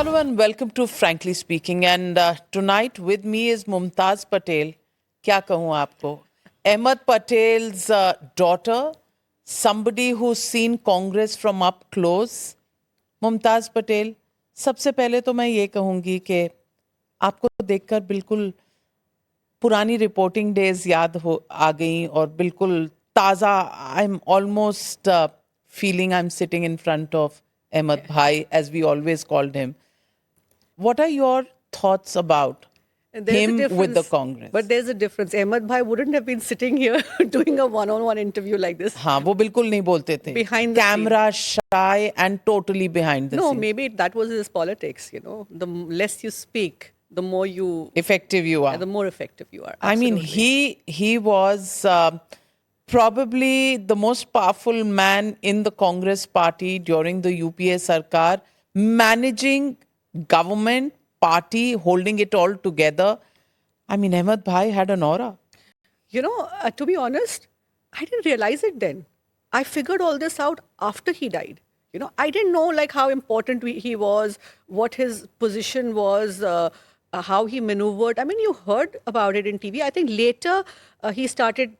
Hello and welcome to Frankly Speaking. And tonight with me is Mumtaz Patel. क्या कहूँ आपको? Ahmed Patel's daughter, somebody who's seen Congress from up close. Mumtaz Patel, सबसे पहले तो मैं ये कहूँगी कि आपको देखकर बिल्कुल पुरानी रिपोर्टिंग डेज याद हो आ गई और बिल्कुल ताज़ा. I am almost feeling I am sitting in front of Ahmed भाई, as we always called him. What are your thoughts about him with the Congress? But there's a difference. Ahmed Bhai wouldn't have been sitting here doing a one-on-one interview like this. हाँ, वो बिल्कुल नहीं बोलते थे. Behind the Camera shy and totally behind the No, scene. maybe that was his politics, you know. The less you speak, the more effective you are. The more effective you are. I mean, he was probably the most powerful man in the Congress party during the UPA Sarkar, managing government, party, holding it all together. I mean, Ahmed Bhai had an aura. You know, to be honest, I didn't realize it then. I figured all this out after he died. You know, I didn't know like how important he was, what his position was, how he maneuvered. I mean, you heard about it in TV. I think later he started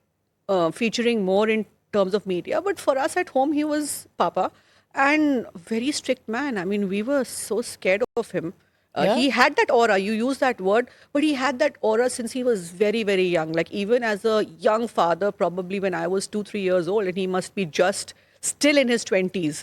featuring more in terms of media. But for us at home, he was Papa and very strict man. I mean, we were so scared of him. Yeah. He had that aura, you use that word, but he had that aura since he was very, very young. Like even as a young father, probably when I was 2-3 years old, and he must be just still in his 20s,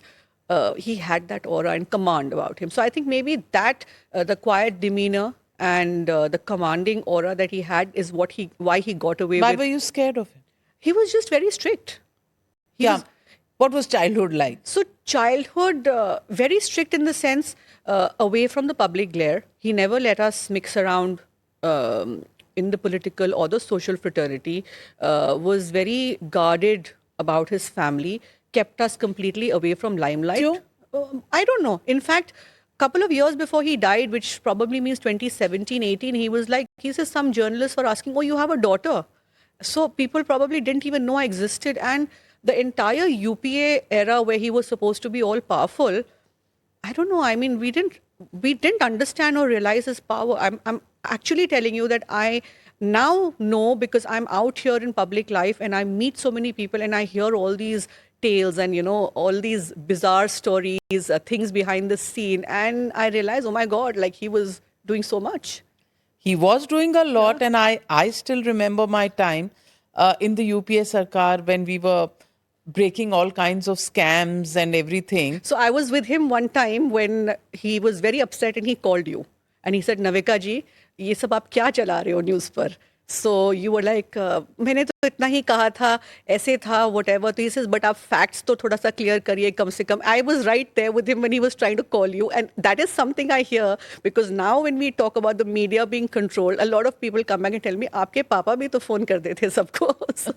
he had that aura and command about him. So I think maybe that, the quiet demeanor and the commanding aura that he had is why he got away Why with. were you scared of him? He was just very strict. What was childhood like? So childhood, very strict in the sense, away from the public glare. He never let us mix around in the political or the social fraternity, was very guarded about his family, kept us completely away from limelight. I don't know. In fact, couple of years before he died, which probably means 2017, 18, he says some journalists were asking, oh, you have a daughter. So people probably didn't even know I existed. And the entire UPA era where he was supposed to be all powerful, I don't know. I mean, we didn't understand or realize his power. I'm actually telling you that I now know because I'm out here in public life and I meet so many people and I hear all these tales and, you know, all these bizarre stories, things behind the scene. And I realize, oh my God, like he was doing so much. He was doing a lot, and I still remember my time in the UPA Sarkar when we were breaking all kinds of scams and everything. So I was with him one time when he was very upset and he called you. And he said, Navika ji, ये सब आप क्या चला रहे हो news पर? So you were like, मैंने तो इतना ही कहा था, ऐसे था, whatever. So he says, but आप facts तो थोड़ा सा clear करिए कम से कम. I was right there with him when he was trying to call you. And that is something I hear because now when we talk about the media being controlled, a lot of people come back and tell me, आपके पापा भी तो phone कर देते सबको. So,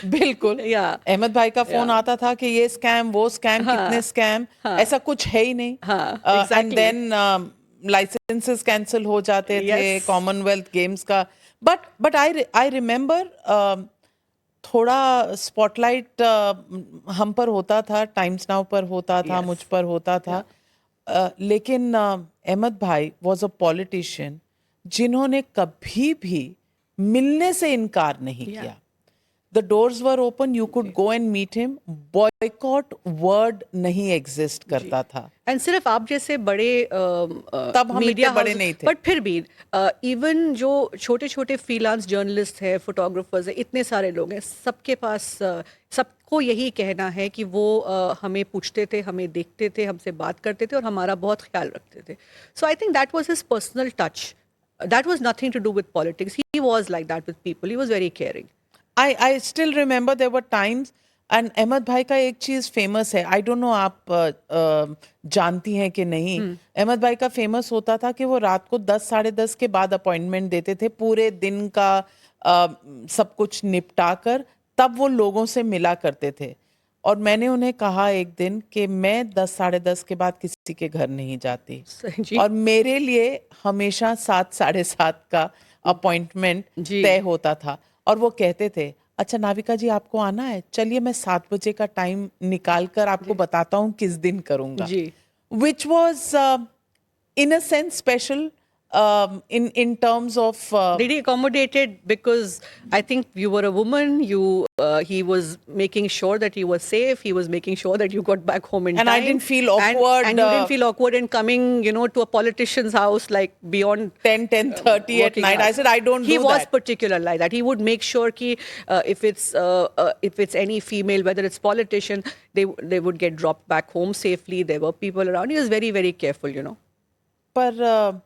बिल्कुल. अहमद भाई का फोन आता था कि ये स्कैम, वो स्कैम, कितने स्कैम, ऐसा कुछ है ही नहीं. And then लाइसेंसेस कैंसिल हो जाते थे, कॉमनवेल्थ गेम्स का. But I remember थोड़ा स्पॉटलाइट हम पर होता था, टाइम्स नाउ पर होता था, मुझ पर होता था. लेकिन अहमद भाई was a politician जिन्होंने कभी भी मिलने से इनकार नहीं किया. The doors were open, you could go and meet him. Boycott word नहीं exist करता था. And सिर्फ आप जैसे बड़े तब हम इतने बड़े नहीं थे. But फिर भी even जो छोटे छोटे freelance journalists हैं, photographers हैं, इतने सारे लोग हैं, सबके पास सबको यही कहना है कि वो हमें पूछते थे, हमें देखते थे, हमसे बात करते थे और हमारा बहुत ख्याल रखते थे. So I think that was his personal touch. That was nothing to do with politics. He was like that with people. He was very caring. I still remember there were times, and Ahmad भाई का एक चीज famous है, I don't know आप जानती हैं कि नहीं. अहमद भाई का फेमस होता था कि वो रात को 10 साढ़े 10 के बाद अपॉइंटमेंट देते थे, पूरे दिन का सब कुछ निपटा कर तब वो लोगों से मिला करते थे. और मैंने उन्हें कहा एक दिन कि मैं 10 साढ़े 10 के बाद किसी के घर नहीं जाती, और मेरे लिए हमेशा 7 साढ़े 7 का अपॉइंटमेंट तय होता था. और वो कहते थे, अच्छा नाविका जी आपको आना है, चलिए मैं 7 बजे का टाइम निकाल कर आपको बताता हूँ किस दिन करूँगा. Which was in a sense special in terms of Did he accommodated because I think you were a woman? He was making sure that you were safe. He was making sure that you got back home in And time. I didn't feel awkward, And you didn't feel awkward in coming, to a politician's house like beyond 10:30 at working night. I hours. said I don't He do was that. particular like that. He would make sure कि if it's any female, whether it's politician, they would get dropped back home safely. There were people around. He was very, very careful. पर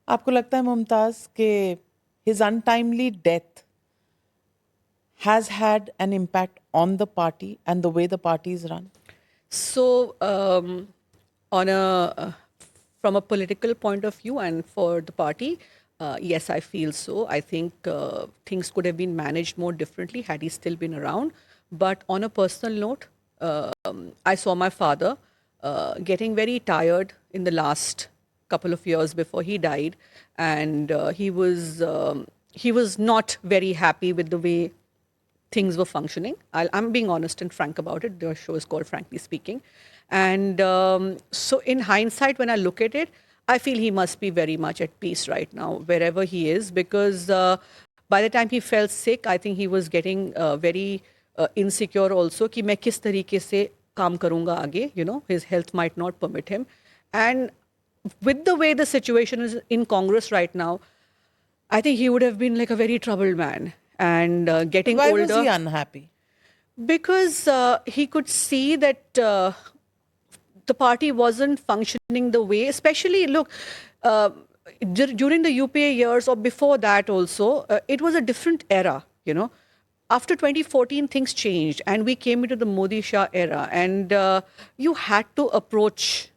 आपको लगता है मुमताज कि his untimely death has had an impact on the party and the way the party is run? So, from a political point of view and for the party, yes, I feel so. I think things could have been managed more differently had he still been around. But on a personal note, I saw my father getting very tired in the last couple of years before he died, and he was not very happy with the way things were functioning. I'm being honest and frank about it. The show is called Frankly Speaking. And so in hindsight, when I look at it, I feel he must be very much at peace right now, wherever he is, because by the time he fell sick, I think he was getting very insecure also कि मैं किस तरीके से काम करूँगा आगे, his health might not permit him. And with the way the situation is in Congress right now, I think he would have been like a very troubled man. And getting Why older. was he unhappy? Because he could see that the party wasn't functioning the way, especially, look, during the UPA years or before that also, it was a different era. After 2014, things changed and we came into the Modi Shah era, and you had to approach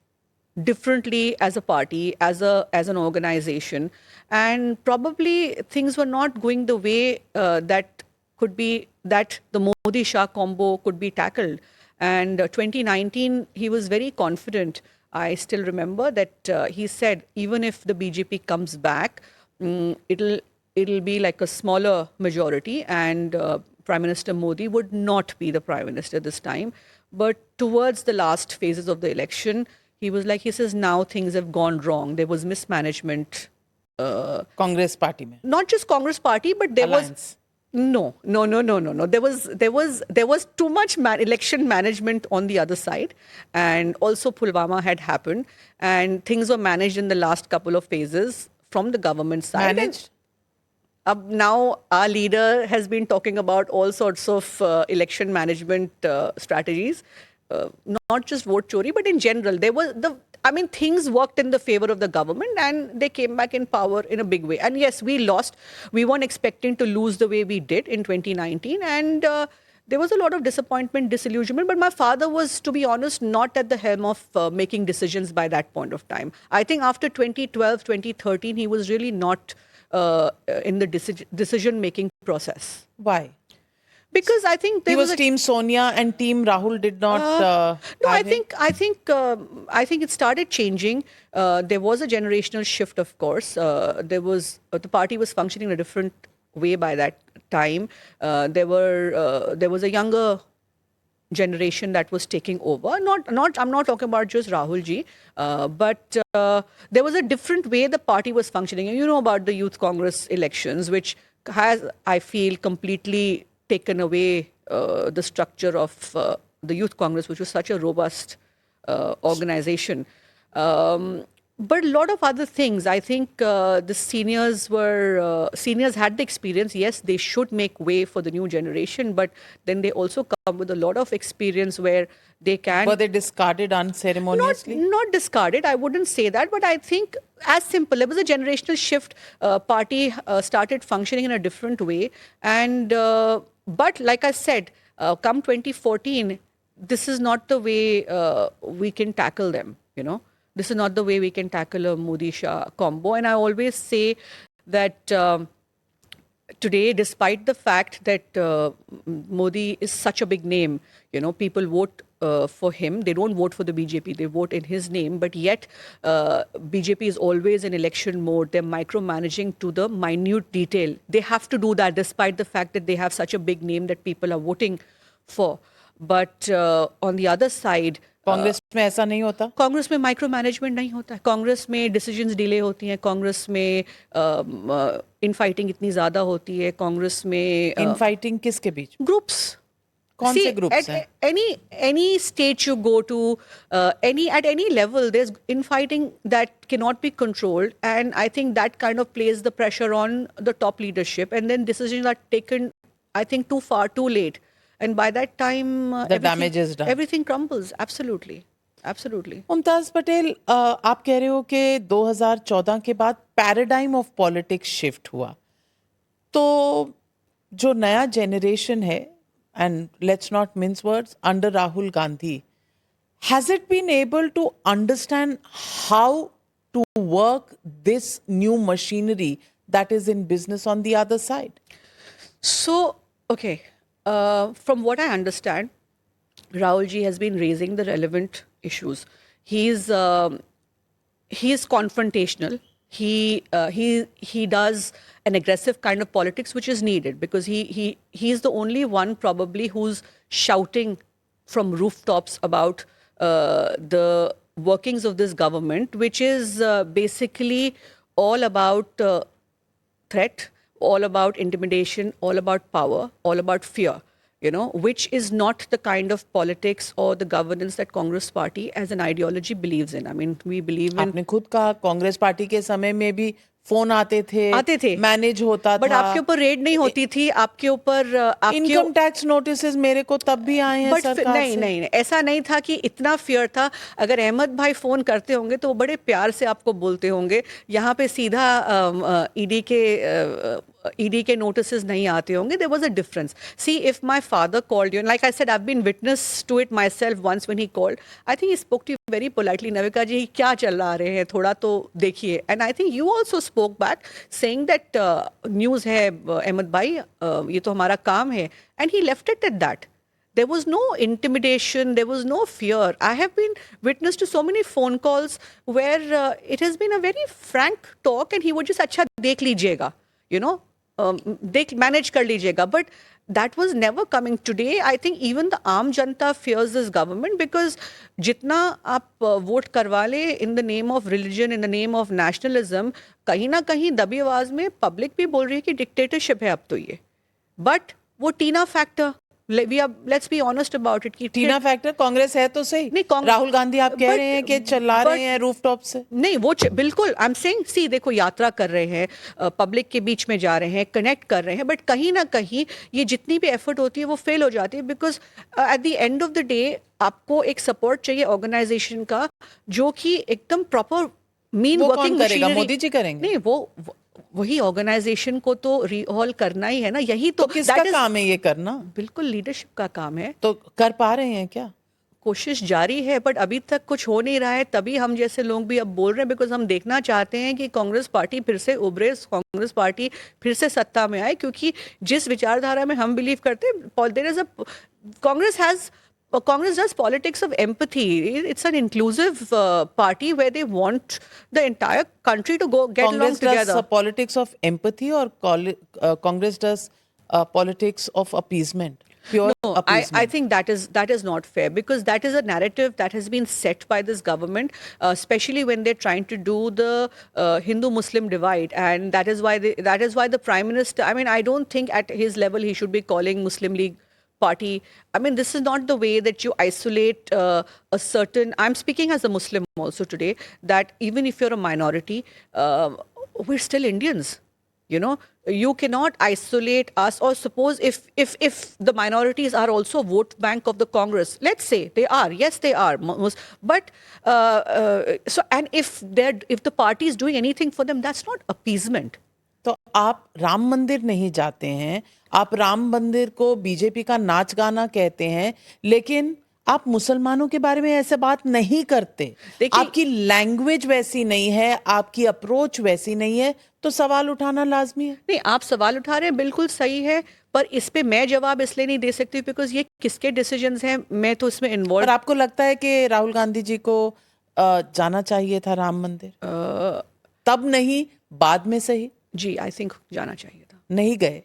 differently as a party, as an organization, and probably things were not going the way that the Modi Shah combo could be tackled. And 2019, he was very confident. I still remember that he said, even if the BJP comes back, it'll be like a smaller majority, and Prime Minister Modi would not be the Prime Minister this time. But towards the last phases of the election, he says, now things have gone wrong. There was mismanagement. Congress party mein. Not just Congress party, but there Alliance. was no. There was too much election management on the other side, and also Pulwama had happened, and things were managed in the last couple of phases from the government side. Managed? Now our leader has been talking about all sorts of election management strategies, not just vote chori, but in general. Things worked in the favor of the government and they came back in power in a big way. And yes, we lost. We weren't expecting to lose the way we did in 2019. And there was a lot of disappointment, disillusionment. But my father was, to be honest, not at the helm of making decisions by that point of time. I think after 2012, 2013, he was really not in the decision-making process. Why? Because I think He was Team Sonia and Team Rahul did not. No, I think it started changing. There was a generational shift, of course. The party was functioning in a different way by that time. There was a younger generation that was taking over. I'm not talking about just Rahul ji, but there was a different way the party was functioning. And you know about the Youth Congress elections, which has, I feel, completely taken away the structure of the Youth Congress, which was such a robust organization. But a lot of other things. I think the seniors had the experience. Yes, they should make way for the new generation, but then they also come with a lot of experience where they can. Were they discarded unceremoniously? Not discarded. I wouldn't say that, but I think as simple. There was a generational shift. Party started functioning in a different way, and but like I said, come 2014, this is not the way we can tackle them. This is not the way we can tackle a Modi-Shah combo. And I always say that today, despite the fact that Modi is such a big name, people vote for him. They don't vote for the BJP. They vote in his name. But yet, BJP is always in election mode. They're micromanaging to the minute detail. They have to do that despite the fact that they have such a big name that people are voting for. But on the other side, Congress में ऐसा नहीं होता? कांग्रेस में micro management नहीं होता है, कांग्रेस में decisions delay होती हैं, कांग्रेस में इनफाइटिंग इतनी ज़्यादा होती है, कांग्रेस में इनफाइटिंग किसके बीच? ग्रुप्स. कौन See, से ग्रुप्स हैं? at any stage you go to, at any level, there's infighting that cannot be controlled, and I think that kind of plays the pressure on the top leadership, and then decisions are taken, I think, too far, too late, and by that time, The damage is done. Everything crumbles. Absolutely, absolutely. Mumtaz Patel, आप कह रहे हो कि 2014 के बाद paradigm of politics shift हुआ, तो जो नया जनरेशन है, and let's not mince words, under Rahul Gandhi, has it been able to understand how to work this new machinery that is in business on the other side? So, okay, from what I understand, Rahulji has been raising the relevant issues. He's confrontational. He does an aggressive kind of politics, which is needed, because he's the only one probably who's shouting from rooftops about the workings of this government, which is basically all about threat, all about intimidation, all about power, all about fear, which is not the kind of politics or the governance that Congress Party as an ideology believes in. I mean, we believe in... आपने खुद कहा Congress party के समय में भी phone आते थे, manage होता था, बट आपके ऊपर रेड नहीं होती थी, आपके ऊपर इनकम टैक्स नोटिसेस मेरे को तब भी आए हैं सरकार नहीं, से। नहीं, ऐसा नहीं था कि इतना फियर था। अगर अहमद भाई फोन करते होंगे तो वो बड़े प्यार से आपको बोलते होंगे, यहाँ पे सीधा ईडी के नोटिसेस नहीं आते होंगे. There was a difference. See, if my father called you, and like I said, I've been witness to it myself once when he called, I think he spoke to you very politely. Navika जी क्या चल रहे हैं, थोड़ा तो देखिए. And I think you also spoke back saying that news है अहमद भाई, ये तो हमारा काम है. And he left it at that. There was no intimidation, there was no fear. I have been witness to so many phone calls where it has been a very frank talk and he would just, अच्छा देख लीजिएगा, देख manage कर लीजिएगा. But that was never coming. Today, I think even the Aam Janta fears this government because जितना आप vote करवा ले in the name of religion, in the name of nationalism, कहीं ना कहीं दबी आवाज में पब्लिक भी बोल रही है कि डिक्टेटरशिप है अब तो ये. But वो टीना factor, let's be honest about it. Tina factor Congress है तो सही नहीं, राहुल गांधी आप कह रहे हैं कि चला रहे हैं रूफटॉप से. नहीं, वो बिल्कुल आई एम सेइंग, सी देखो यात्रा कर रहे हैं, पब्लिक के बीच में जा रहे हैं, कनेक्ट कर रहे हैं, बट कहीं ना कहीं ये जितनी भी एफर्ट होती है वो फेल हो जाती है because at the end of the day आपको एक सपोर्ट चाहिए ऑर्गेनाइजेशन का जो कि एकदम प्रॉपर मीन वर्किंग करेगा. मोदी जी करेंगे? नहीं, वो वही ऑर्गेनाइजेशन को तो रीहॉल करना ही है ना. यही तो किसका काम है ये करना? बिल्कुल लीडरशिप का काम है. तो कर पा रहे हैं क्या? कोशिश जारी है बट अभी तक कुछ हो नहीं रहा है. तभी हम जैसे लोग भी अब बोल रहे हैं बिकॉज हम देखना चाहते हैं कि कांग्रेस पार्टी फिर से उभरे, कांग्रेस पार्टी फिर से सत्ता में आए, क्योंकि जिस विचारधारा में हम बिलीव करते हैं, there is a Congress does politics of empathy. It's an inclusive party where they want the entire country to get along together. Congress does politics of empathy or Congress does politics of appeasement? Pure appeasement. I think that is not fair because that is a narrative that has been set by this government, especially when they're trying to do the Hindu-Muslim divide, and that is why the Prime Minister. I mean, I don't think at his level he should be calling Muslim League party. I mean, this is not the way that you isolate a certain. I'm speaking as a Muslim also today. That even if you're a minority, we're still Indians. You cannot isolate us. Or suppose if the minorities are also vote bank of the Congress, let's say they are. Yes, they are. But so, and if the party is doing anything for them, that's not appeasement. तो आप राम मंदिर नहीं जाते हैं, आप राम मंदिर को BJP का नाच गाना कहते हैं, लेकिन आप मुसलमानों के बारे में ऐसे बात नहीं करते. आपकी लैंग्वेज वैसी नहीं है, आपकी अप्रोच वैसी नहीं है, तो सवाल उठाना लाजमी है. नहीं, आप सवाल उठा रहे हैं, बिल्कुल सही है, पर इस पे मैं जवाब इसलिए नहीं दे सकती बिकॉज ये किसके डिसीजंस हैं, मैं तो इसमें इन्वॉल्व. और आपको लगता है कि राहुल गांधी जी को जाना चाहिए था राम मंदिर? तब नहीं, बाद में सही? जी, आई थिंक जाना चाहिए था. नहीं गए?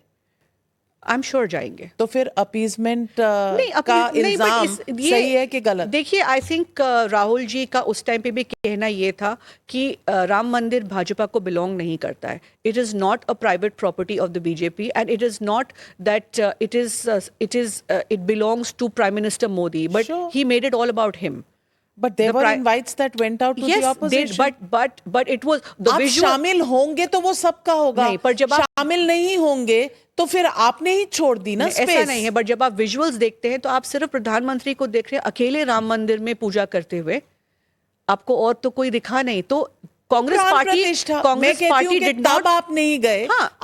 आई एम श्योर जाएंगे। तो फिर अपीजमेंट नहीं, का नहीं, इल्जाम सही है कि गलत? देखिए, आई थिंक राहुल जी का उस टाइम पे भी कहना ये था कि राम मंदिर भाजपा को बिलोंग नहीं करता है। It is not a private property of the BJP and it is not that it belongs to prime minister Modi, but Sure. He made it all about him. But there were invites that went out to the Yes, opposition. but it was the आप visual. शामिल होंगे तो वो सबका होगा, नहीं, पर जब आप शामिल नहीं होंगे तो फिर आपने ही छोड़ दी ना स्पेस। ऐसा नहीं है, बट जब आप विजुअल्स देखते हैं तो आप सिर्फ प्रधानमंत्री को देख रहे हैं अकेले राम मंदिर में पूजा करते हुए, आपको और तो कोई दिखा नहीं। तो कांग्रेस पार्टी डिड नॉट। आप नहीं गए। हाँ,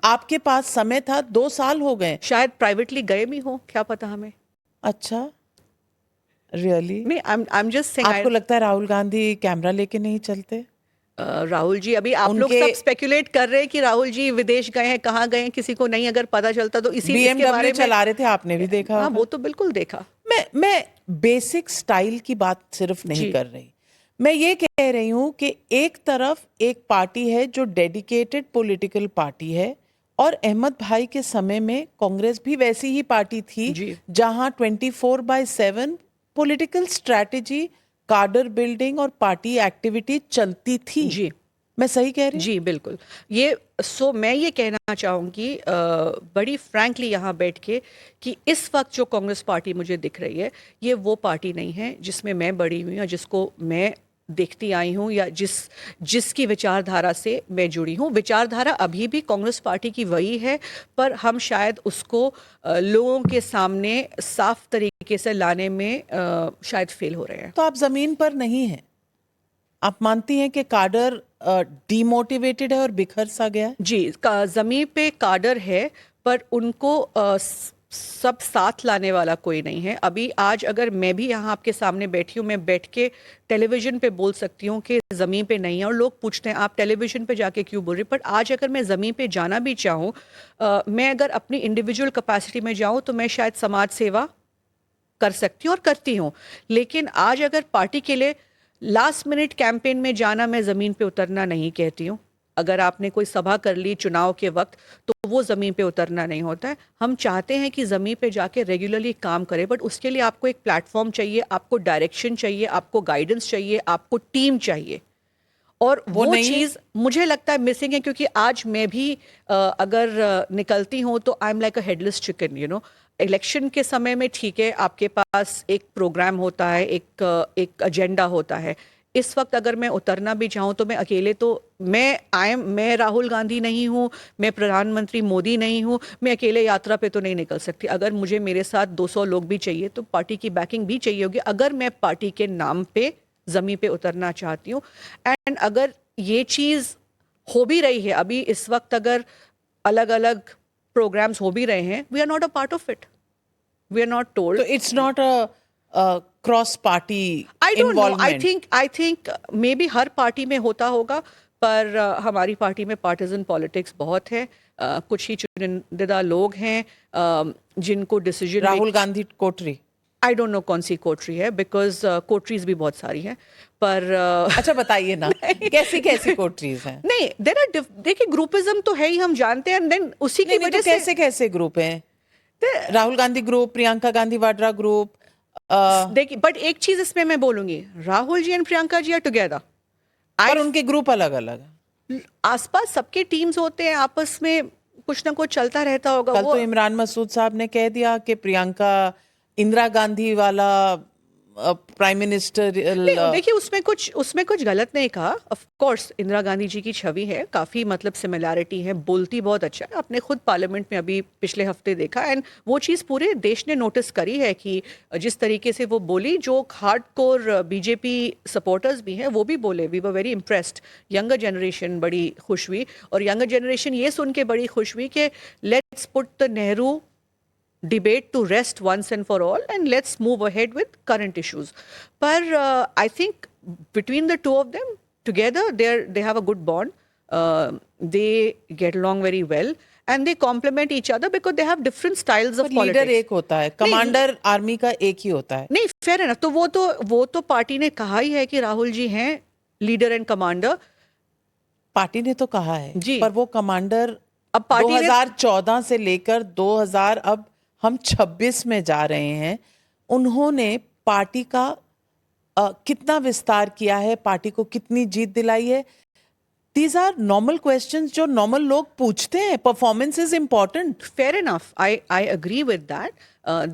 आपके पास समय था, 2 साल हो गए, शायद प्राइवेटली गए भी हो, क्या पता हमें। अच्छा, रियली? नहीं, आई एम जस्ट सेइंग। आपको लगता है राहुल गांधी कैमरा लेके नहीं चलते? राहुल जी, अभी आप लोग सब स्पेकुलेट कर रहे हैं कि राहुल जी विदेश गए हैं, कहाँ गए हैं, किसी को नहीं अगर पता चलता तो इसके बारे में चला रहे थे, आपने भी देखा। हाँ, वो तो बिल्कुल देखा। मैं बेसिक स्टाइल की बात सिर्फ नहीं कर रही, मैं ये कह रही हूं कि एक तरफ एक पार्टी है जो डेडिकेटेड पॉलिटिकल पार्टी है, और अहमद भाई के समय में कांग्रेस भी वैसी ही पार्टी थी जहां 24/7 पॉलिटिकल स्ट्रैटेजी, कार्डर बिल्डिंग और पार्टी एक्टिविटी चलती थी। जी, मैं सही कह रही हूँ? जी बिल्कुल। मैं ये कहना चाहूँगी बड़ी फ्रैंकली यहाँ बैठ के कि इस वक्त जो कांग्रेस पार्टी मुझे दिख रही है, ये वो पार्टी नहीं है जिसमें मैं बड़ी हुई और जिसको मैं देखती आई हूँ या जिसकी विचारधारा से मैं जुड़ी हूँ। विचारधारा अभी भी कांग्रेस पार्टी की वही है, पर हम शायद उसको लोगों के सामने साफ तरीके से लाने में शायद फेल हो रहे हैं। तो आप जमीन पर नहीं हैं? आप मानती हैं कि काडर डीमोटिवेटेड है और बिखर सा गया है? जी, जमीन पे काडर है, पर उनको सब साथ लाने वाला कोई नहीं है। अभी आज अगर मैं भी यहाँ आपके सामने बैठी हूँ, मैं बैठ के टेलीविजन पे बोल सकती हूँ कि ज़मीन पे नहीं है, और लोग पूछते हैं आप टेलीविजन पे जाके क्यों बोल रही। पर आज अगर मैं ज़मीन पे जाना भी चाहूँ, मैं अगर अपनी इंडिविजुअल कैपेसिटी में जाऊँ तो मैं शायद समाज सेवा कर सकती हूँ और करती हूँ। लेकिन आज अगर पार्टी के लिए लास्ट मिनट कैंपेन में जाना, मैं ज़मीन पे उतरना नहीं कहती हूँ। अगर आपने कोई सभा कर ली चुनाव के वक्त तो वो ज़मीन पे उतरना नहीं होता है। हम चाहते हैं कि ज़मीन पे जाके रेगुलरली काम करें, बट उसके लिए आपको एक प्लेटफॉर्म चाहिए, आपको डायरेक्शन चाहिए, आपको गाइडेंस चाहिए, आपको टीम चाहिए, और वो चीज़ मुझे लगता है मिसिंग है। क्योंकि आज मैं भी अगर निकलती हूँ तो I am like a headless chicken, you know. Election के समय में ठीक है, आपके पास एक प्रोग्राम होता है, एक एजेंडा होता है। इस वक्त अगर मैं उतरना भी चाहूँ तो मैं अकेले तो मैं राहुल गांधी नहीं हूँ, मैं प्रधानमंत्री मोदी नहीं हूँ, मैं अकेले यात्रा पे तो नहीं निकल सकती। अगर मुझे मेरे साथ 200 लोग भी चाहिए तो पार्टी की बैकिंग भी चाहिए होगी, अगर मैं पार्टी के नाम पे ज़मीन पे उतरना चाहती हूँ। एंड अगर ये चीज़ हो भी रही है अभी इस वक्त, अगर अलग अलग प्रोग्राम्स हो भी रहे हैं, we are not a part of it, we are not told. तो it's not a cross party involvement. I think may be हर पार्टी में होता होगा, पर हमारी पार्टी में पार्टिजन पॉलिटिक्स बहुत है। कुछ ही चुनिंदा लोग हैं जिनको decision. Rahul Gandhi Kotri, I don't know कौन सी कोटरी है, बिकॉज कोटरीज भी बहुत सारी हैं, पर अच्छा बताइए ना कैसी कैसी कोटरीज हैं? नहीं, देखिए ग्रुपिज्म तो है ही, हम जानते हैं। देन उसी की वजह से कैसे कैसे ग्रुप हैं? Rahul Gandhi group, Priyanka Gandhi Vadra group. देखिए, बट एक चीज इसमें मैं बोलूंगी, Rahul ji and Priyanka ji are together, पर उनके ग्रुप अलग अलग है। आसपास सबके टीम्स होते हैं, आपस में कुछ ना कुछ चलता रहता होगा। कल तो इमरान मसूद साहब ने कह दिया कि प्रियंका इंदिरा गांधी वाला प्राइम मिनिस्टर। देखिए, उसमें कुछ गलत नहीं कहा। ऑफ कोर्स इंदिरा गांधी जी की छवि है, काफी मतलब सिमिलैरिटी है, बोलती बहुत अच्छा है। आपने खुद पार्लियामेंट में अभी पिछले हफ्ते देखा, एंड वो चीज़ पूरे देश ने नोटिस करी है कि जिस तरीके से वो बोली, जो हार्डकोर बीजेपी सपोर्टर्स भी हैं वो भी बोले, we were very impressed. Younger generation बड़ी खुश हुई, और यंगर जनरेशन ये सुन के बड़ी खुश हुई कि let's put the Nehru debate to rest once and for all, and let's move ahead with current issues. But I think between the two of them together, they have a good bond. They get along very well, and they complement each other because they have different styles of politics. Leader एक होता है, commander army का एक ही होता है। नहीं, fair है ना। तो वो तो पार्टी ने कहा ही है कि राहुल जी हैं लीडर एंड कमांडर। पार्टी ने तो कहा है जी, पर वो कमांडर अब पार्टी ने 2014 से लेकर 2000 अब हम 26 में जा रहे हैं, उन्होंने पार्टी का कितना विस्तार किया है, पार्टी को कितनी जीत दिलाई है? These are normal questions जो normal लोग पूछते हैं. Performance is important. Fair enough. I agree with that.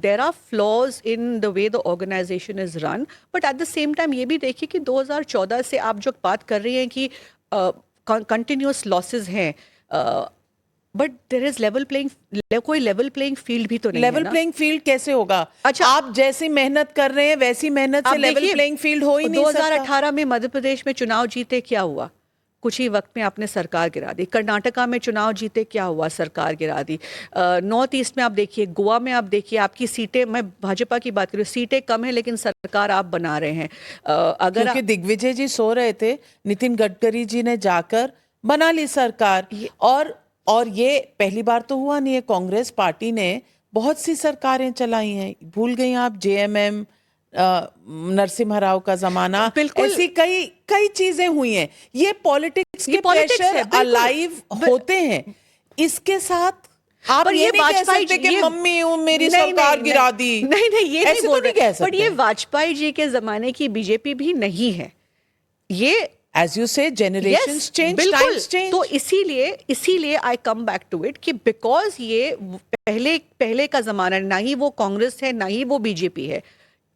There are flaws in the way the organization is run, but at the same time ये भी देखिए कि 2014 से आप जो बात कर रही हैं कि continuous losses हैं, बट देयर इज कोई लेवल प्लेइंग फील्ड भी तो नहीं है ना. लेवल प्लेइंग फील्ड कैसे होगा? अच्छा, आप जैसी मेहनत कर रहे हैं वैसी मेहनत से लेवल प्लेइंग फील्ड हो ही नहीं सकता. 2018 में मध्य प्रदेश में चुनाव जीते, क्या हुआ? कुछ ही वक्त में आपने सरकार गिरा दी. कर्नाटका में चुनाव जीते, क्या हुआ? सरकार गिरा दी. नॉर्थ ईस्ट में आप देखिए, गोवा में आप देखिए, आपकी सीटें, मैं भाजपा की बात करूँ, सीटें कम है लेकिन सरकार आप बना रहे हैं. अगर क्योंकि दिग्विजय जी सो रहे थे, नितिन गडकरी जी ने जाकर बना ली सरकार. और ये पहली बार तो हुआ नहीं है. कांग्रेस पार्टी ने बहुत सी सरकारें चलाई हैं. भूल गई आप जेएमएम, नरसिम्हा राव का जमाना, ऐसी कई चीजें हुई हैं. ये पॉलिटिक्स के प्रेशर अलाइव होते हैं. इसके साथ आप ये नहीं कह सकते कि मम्मी मेरी सरकार गिरा दी. नहीं, ये नहीं बोल रहे. बट ये वाजपेयी जी के जमाने की बीजेपी भी नहीं है. ये As you say, generations change, times change. तो इसीलिए I come back to it कि because ये पहले का जमाना, ना ही वो कांग्रेस है ना ही वो बीजेपी है.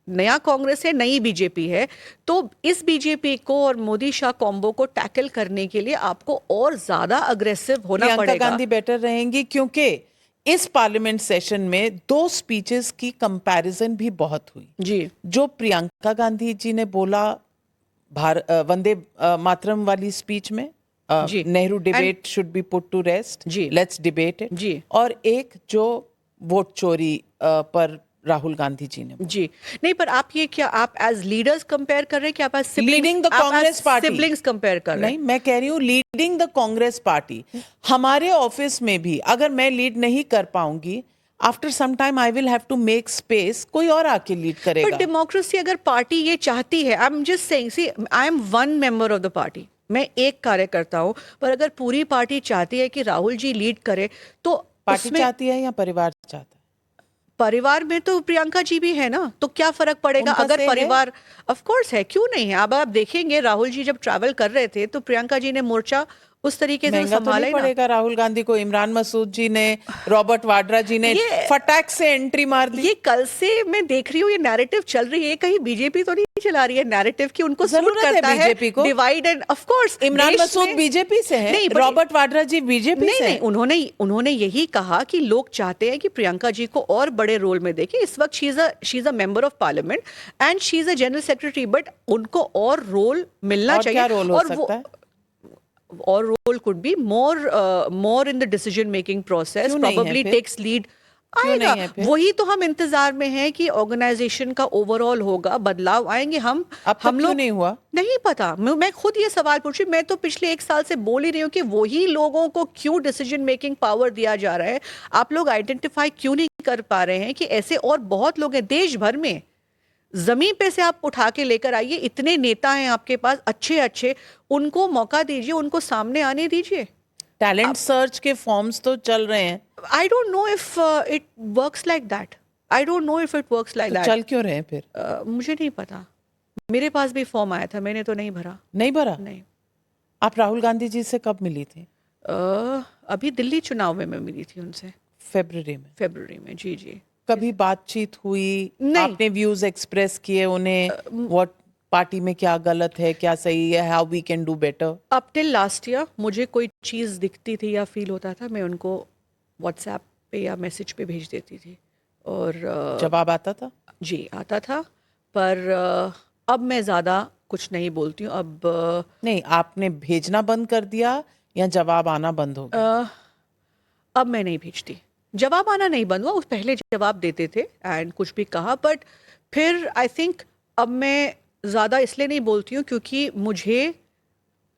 नया कांग्रेस है, नई बीजेपी है. तो इस बीजेपी को और मोदी शाह कॉम्बो को टैकल करने के लिए आपको और ज्यादा अग्रेसिव होना पड़ेगा. प्रियंका गांधी बेटर रहेंगी क्योंकि इस पार्लियामेंट सेशन में 2 स्पीचेस की कंपैरिजन भी बहुत हुई जी. जो प्रियंका गांधी जी ने बोला वंदे मातरम वाली स्पीच में, Nehru debate should be put to rest, let's debate it ji. और एक जो वोट चोरी पर राहुल गांधी जी ने जी. नहीं, पर आप ये क्या आप एज लीडर्स कंपेयर कर रहे हैं कि आप as leading the Congress party siblings compare कर रहे हैं? नहीं, मैं कह रही हूँ लीडिंग द कांग्रेस पार्टी. हमारे ऑफिस में भी अगर मैं लीड नहीं कर पाऊंगी, after some time I will have to make space, कोई और आके लीड करेगा. बट डेमोक्रेसी अगर पार्टी ये चाहती है, I am just saying, see I am one member of the party, मैं एक कार्यकर्ता हूं, पर अगर पूरी पार्टी चाहती है कि राहुल जी लीड करे तो पार्टी चाहती है या परिवार चाहता है? परिवार में तो प्रियंका जी भी है ना, तो क्या फर्क पड़ेगा अगर परिवार? ऑफ कोर्स है, क्यों नहीं है. अब आप देखेंगे राहुल जी जब ट्रैवल कर रहे थे तो प्रियंका जी ने मोर्चा उस तरीके से संभाला ही पड़ेगा. राहुल गांधी को इमरान मसूद जी ने, रॉबर्ट वाड्रा जी ने फटाक से एंट्री मार दी. ये कल से मैं देख रही हूँ ये नैरेटिव चल रही है, कहीं बीजेपी तो नहीं चला रही है नैरेटिव कि उनको सूट करता है बीजेपी को divide. And of course Imran Masood BJP से है, रॉबर्ट वाड्रा जी बीजेपी से. नहीं, उन्होंने यही कहा कि लोग चाहते हैं कि प्रियंका जी को और बड़े रोल में देखें. इस वक्त she is a member of parliament and she is a general secretary, but उनको और रोल मिलना चाहिए. क्या रोल हो सकता है? और role could be more in the decision making process, probably takes lead. आएगा, वही तो हम इंतजार में हैं कि ऑर्गेनाइजेशन का ओवरऑल होगा, बदलाव आएंगे. हम लोग नहीं हुआ, नहीं पता. मैं खुद ये सवाल पूछ रही हूँ. मैं तो पिछले 1 साल से बोल ही रही हूँ कि वही लोगों को क्यों डिसीजन मेकिंग पावर दिया जा रहा है. आप लोग आइडेंटिफाई क्यों नहीं कर पा रहे हैं कि ऐसे और बहुत लोग हैं देश भर में. जमीन पे से आप उठा के लेकर आइए, इतने नेता हैं आपके पास अच्छे, उनको मौका दीजिए, उनको सामने आने दीजिए. टैलेंट सर्च के फॉर्म्स तो चल रहे हैं. I don't know if it works like that. चल क्यों रहे हैं फिर? मुझे नहीं पता. मेरे पास भी फॉर्म आया था, मैंने तो नहीं भरा. नहीं भरा? नहीं. आप राहुल गांधी जी से कब मिली थी? अभी दिल्ली चुनाव में मैं मिली थी उनसे. फरवरी में. जी. कभी बातचीत हुई? आपने व्यूज एक्सप्रेस किए उन्हें, व्हाट पार्टी में क्या गलत है, क्या सही है, how we can do better? Up till last year मुझे कोई चीज़ दिखती थी या फील होता था, मैं उनको व्हाट्सएप पे या मैसेज पे भेज देती थी और जवाब आता था? जी आता था. पर अब मैं ज़्यादा कुछ नहीं बोलती हूँ. अब नहीं, आपने भेजना बंद कर दिया या जवाब आना बंद हो गया? अब मैं नहीं भेजती. जवाब आना नहीं बंद हुआ, उस पहले जवाब देते थे एंड कुछ भी कहा, बट फिर आई थिंक अब मैं ज़्यादा इसलिए नहीं बोलती हूँ क्योंकि मुझे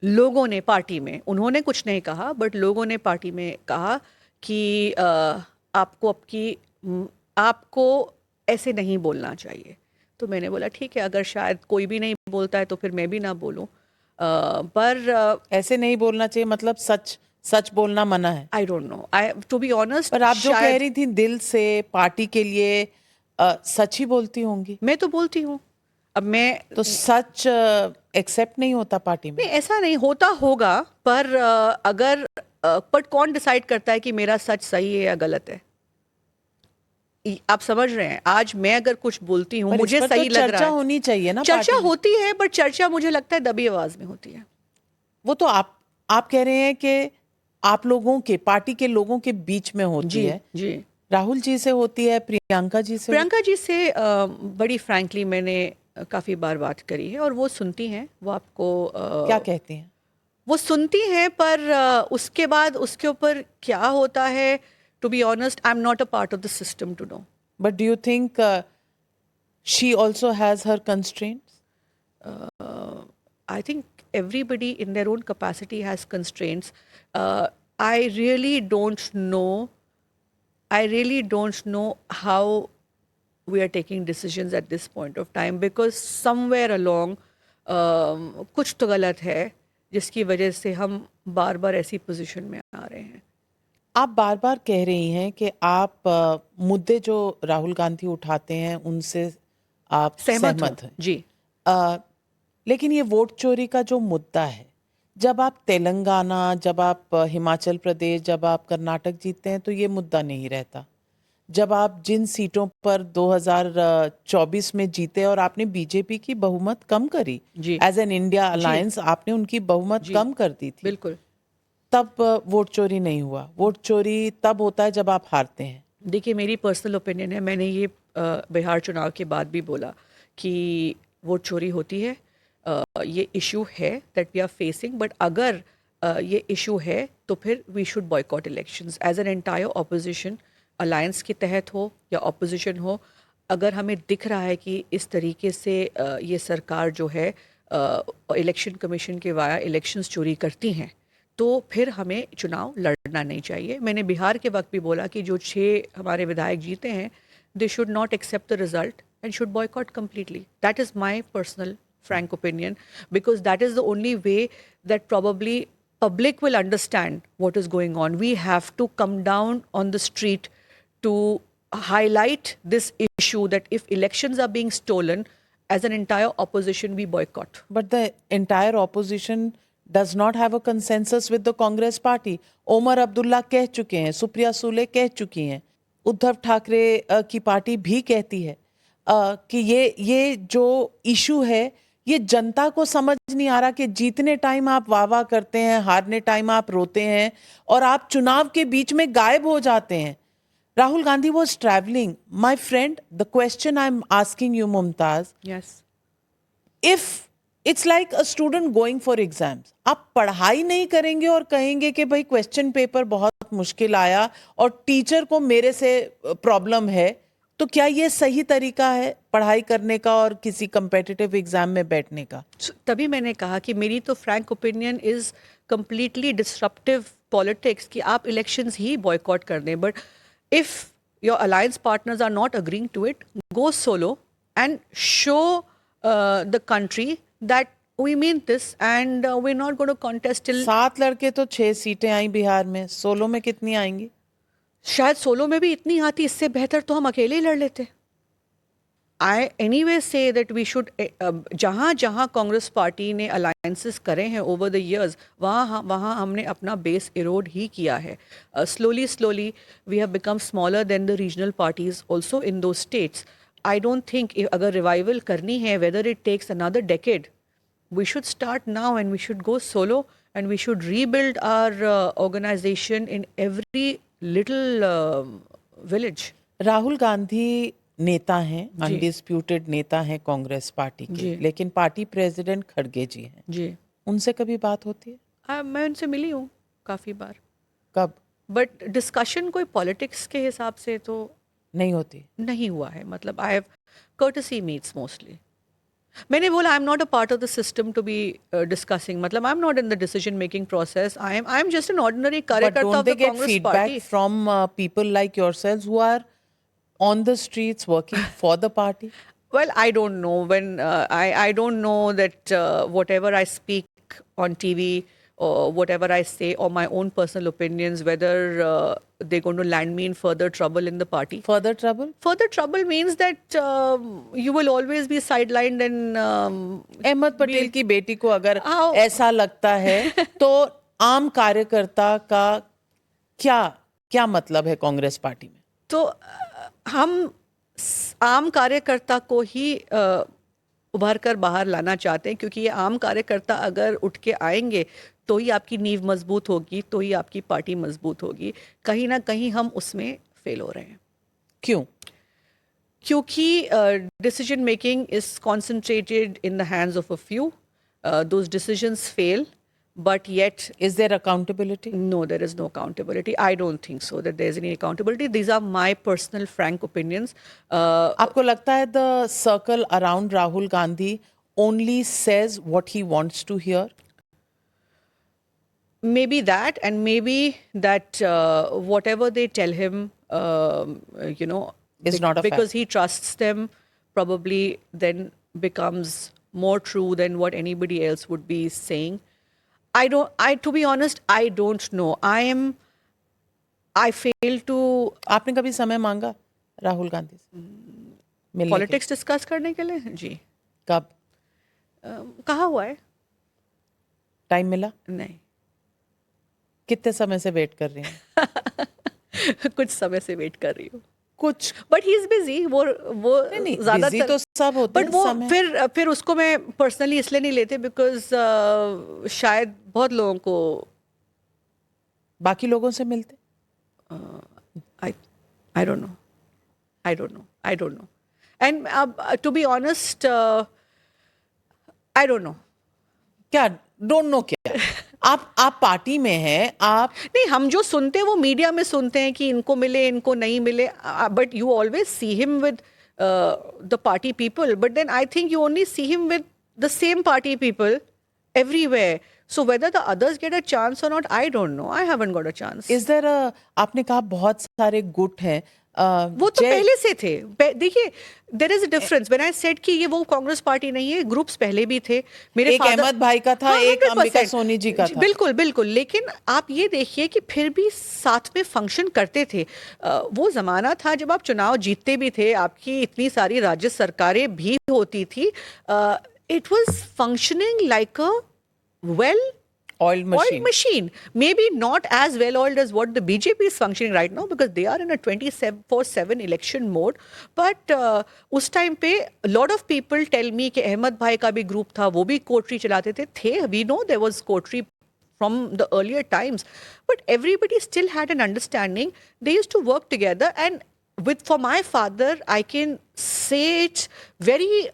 लोगों ने पार्टी में, उन्होंने कुछ नहीं कहा बट लोगों ने पार्टी में कहा कि आपको ऐसे नहीं बोलना चाहिए. तो मैंने बोला ठीक है, अगर शायद कोई भी नहीं बोलता है तो फिर मैं भी ना बोलूं. पर ऐसे नहीं बोलना चाहिए मतलब सच सच बोलना मना है? I don't know. To be honest, पर आप जो कह शायद रही थी दिल से पार्टी के लिए, सच ही बोलती होंगी। मैं तो बोलती हूँ। अब मैं तो सच एक्सेप्ट नहीं होता पार्टी में? नहीं, ऐसा नहीं होता होगा, पर अगर पर कौन डिसाइड करता है कि मेरा सच सही है या गलत है? आप समझ रहे हैं, आज मैं अगर कुछ बोलती हूँ पर इस मुझे पर सही तो लग चर्चा रहा है, होनी चाहिए ना चर्चा पार्टी में। होती है, बट चर्चा मुझे लगता है दबी आवाज में होती है। वो तो आप कह रहे हैं कि आप लोगों के पार्टी के लोगों के बीच में होती जी है। जी। राहुल जी से होती है, प्रियंका जी से प्रियंका जी से बड़ी फ्रैंकली मैंने काफ़ी बार बात करी है, और वो सुनती हैं, वो आपको क्या कहती हैं? वो सुनती हैं, पर उसके बाद उसके ऊपर क्या होता है, to be honest I am not a part of the system to know. But do you think she also has her constraints? I think everybody in their own capacity has constraints. I really don't know. I really don't know how we are taking decisions at this point of time, because somewhere along कुछ तो गलत है जिसकी वजह से हम बार बार ऐसी position में आ रहे हैं। आप बार बार कह रही हैं कि आप मुद्दे जो राहुल गांधी उठाते हैं उनसे आप सहमत हूँ सहमत हैं। जी। अ, लेकिन ये वोट चोरी का जो मुद्दा है, जब आप तेलंगाना, जब आप हिमाचल प्रदेश, जब आप कर्नाटक जीतते हैं तो ये मुद्दा नहीं रहता। जब आप जिन सीटों पर 2024 में जीते और आपने बीजेपी की बहुमत कम करी, ji as an India ji alliance आपने उनकी बहुमत जी कम कर दी थी, बिल्कुल। तब वोट चोरी नहीं हुआ। वोट चोरी तब होता है जब आप हारते हैं। देखिए, मेरी पर्सनल ओपिनियन है, मैंने ये बिहार चुनाव के बाद भी बोला कि वोट चोरी होती है, ये इशू है that we are facing, but अगर ये इशू है तो फिर we should boycott elections as an entire opposition, alliance के तहत हो या ऑपोजिशन हो। अगर हमें दिख रहा है कि इस तरीके से ये सरकार जो है इलेक्शन कमीशन के वाया इलेक्शंस चोरी करती हैं, तो फिर हमें चुनाव लड़ना नहीं चाहिए। मैंने बिहार के वक्त भी बोला कि जो 6 हमारे विधायक जीते हैं, they should not accept the result and should boycott completely. That is my personal frank opinion, because that is the only way that probably public will understand what is going on. We have to come down on the street to highlight this issue, that if elections are being stolen, as an entire opposition we boycott. But the entire opposition does not have a consensus with the Congress party. Omar Abdullah कह चुके हैं, सुप्रिया सुले कह चुकी हैं, उद्धव ठाकरे की party भी कहती है कि ये जो इशू है, ये जनता को समझ नहीं आ रहा कि जीतने टाइम आप वाह वाह करते हैं, हारने टाइम आप रोते हैं और आप चुनाव के बीच में गायब हो जाते हैं। Rahul Gandhi was traveling. My friend, the question I'm asking you, Mumtaz, Yes. if it's like a student going for exams, आप पढ़ाई नहीं करेंगे और कहेंगे कि भाई क्वेश्चन पेपर बहुत मुश्किल आया और टीचर को मेरे से प्रॉब्लम है, तो क्या ये सही तरीका है पढ़ाई करने का और किसी कंपेटिटिव एग्जाम में बैठने का? तभी मैंने कहा कि मेरी तो frank opinion is completely disruptive politics, कि आप इलेक्शंस ही बॉयकॉट कर दें, but if your alliance partners are not agreeing to it, go solo and show the country that we mean this and we are not going to contest till. 7 लड़के तो 6 सीटें आई बिहार में, solo में कितनी आएंगी? शायद सोलो में भी इतनी आती, इससे बेहतर तो हम अकेले ही लड़ लेते। I any way say that we should, जहाँ जहाँ कांग्रेस पार्टी ने अलायंसेस करे हैं ओवर द ईयर्स, वहाँ हमने अपना बेस इरोड ही किया है। Slowly slowly we have become smaller than the regional parties also in दो स्टेट्स। आई डोंट थिंक अगर रिवाइवल करनी है, whether it takes another decade, we should start now and we should go solo and we should rebuild our organization in every little village. Rahul Gandhi नेता हैं, जी undisputed नेता हैं Congress party के, जी लेकिन party president खड़गे जी हैं। जी। उनसे कभी बात होती है? मैं उनसे मिली हूँ काफ़ी बार, कब? बट डिस्कशन कोई पॉलिटिक्स के हिसाब से तो नहीं होती? नहीं हुआ है। मतलब I have courtesy meets mostly. मैंने बोला I am not a part of the system to be discussing, मतलब I am not in the decision making process, I am just an ordinary But कार्यकर्ता don't of they the get Congress party. feedback from people like yourselves who are on the streets working for the party? Well, I don't know when I don't know that whatever I speak on TV whatever I say or my own personal opinions, whether they're going to land me in further trouble in the party. Further trouble? Further trouble means that you will always be sidelined and Ahmed Patel की बेटी को अगर How- ऐसा लगता है तो आम कार्यकर्ता का क्या क्या मतलब है कांग्रेस पार्टी में? तो हम आम कार्यकर्ता को ही उभर कर बाहर लाना चाहते हैं, क्योंकि ये आम कार्यकर्ता अगर उठ के आएंगे तो ही आपकी नींव मजबूत होगी, तो ही आपकी पार्टी मजबूत होगी. कहीं ना कहीं हम उसमें फेल हो रहे हैं. क्यों? क्योंकि decision making is concentrated in the hands of a few. Those decisions fail, but yet Is there accountability? no, there is no accountability. I don't think so that there's any accountability. These are my personal frank opinions. आपको लगता है the circle around Rahul Gandhi only says what he wants to hear? Maybe that, and maybe that whatever they tell him, you know, Is not a because fact. he trusts them, probably then becomes more true than what anybody else would be saying. To be honest, I don't know. I fail to आपने कभी समय मांगा राहुल गांधी से मिलने के? Politics discuss करने के लिए. जी. कब? कहा हुआ है? टाइम मिला? नहीं. कितने समय से वेट कर रही हैं? कुछ समय से वेट कर रही हूँ. कुछ बट ही इज बिजी. वो नहीं, ज्यादा busy तो सब होते बट हैं वो समय. फिर उसको मैं पर्सनली इसलिए नहीं लेते बिकॉज शायद बहुत लोगों को बाकी लोगों से मिलते? I don't know. I don't know. And to be honest, I don't know. क्या डोंट नो? क्या आप पार्टी में हैं, आप नहीं, हम जो सुनते हैं वो मीडिया में सुनते हैं कि इनको मिले, इनको नहीं मिले. But you always see him with the party people, but then I think you only see him with the same party people everywhere. So whether the others get a chance or not, I don't know. I haven't got a chance. Is there आपने कहा बहुत सारे गुट हैं. वो तो पहले से थे. देखिए, there is a difference. When I said कि ये वो कांग्रेस पार्टी नहीं है, ग्रुप्स पहले भी थे. मेरे एक father- अहमद भाई का था, हाँ, एक 100%. अंबिका सोनी जी का था. बिल्कुल बिल्कुल. लेकिन आप ये देखिए कि फिर भी साथ में फंक्शन करते थे. वो जमाना था जब आप चुनाव जीतते भी थे, आपकी इतनी सारी राज्य सरकारें भी होती थी. It was functioning like a oiled machine. Maybe not as well oiled as what the BJP is functioning right now, because they are in a 24/7 election mode. But उस time पे a lot of people tell me कि अहमद भाई का भी group था, वो भी कोठरी चलाते थे. We know there was कोठरी from the earlier times, but everybody still had an understanding. They used to work together, and for my father, I can say it very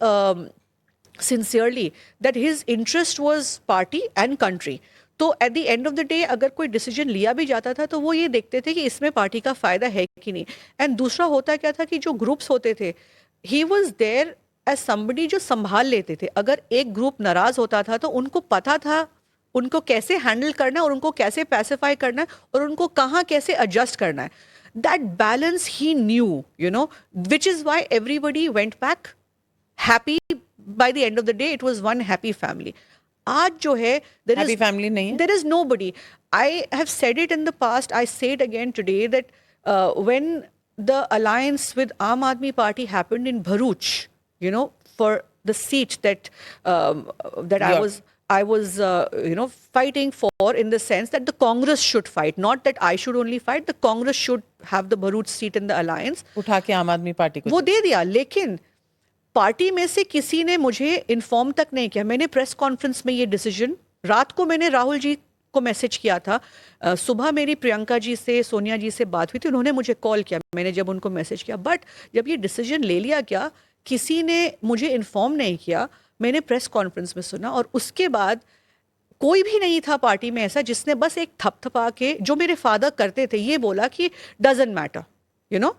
sincerely that his interest was party and country. तो at the end of the day अगर कोई decision लिया भी जाता था तो वो ये देखते थे कि इसमें पार्टी का फायदा है कि नहीं. एंड दूसरा होता क्या था कि जो ग्रुप्स होते थे, he was there as somebody जो संभाल लेते थे. अगर एक ग्रुप नाराज होता था तो उनको पता था उनको कैसे हैंडल करना है और उनको कैसे पैसिफाई करना है और उनको कहाँ कैसे एडजस्ट करना है. That balance he new, you know, which is why everybody went back happy. By the end of the day, it was one happy family. आज जो है, Happy family नहीं है? There is nobody. I have said it in the past. I say it again today that when the alliance with Aam Aadmi Party happened in Bharuch, you know, for the seat that I was fighting for, in the sense that the Congress should fight, not that I should only fight. The Congress should have the Bharuch seat in the alliance. उठा के आम आदमी party को वो दे दिया, लेकिन party में से किसी ने मुझे इन्फॉर्म तक नहीं किया. मैंने प्रेस कॉन्फ्रेंस में ये डिसीजन, रात को मैंने राहुल जी को मैसेज किया था, सुबह मेरी प्रियंका जी से, सोनिया जी से बात हुई थी, उन्होंने मुझे कॉल किया, मैंने जब उनको मैसेज किया. बट जब ये डिसीजन ले लिया गया, किसी ने मुझे इन्फॉर्म नहीं किया. मैंने प्रेस कॉन्फ्रेंस में सुना और उसके बाद कोई भी नहीं था पार्टी में ऐसा जिसने बस एक थपथपा के, जो मेरे फादर करते थे, ये बोला कि doesn't matter, you know,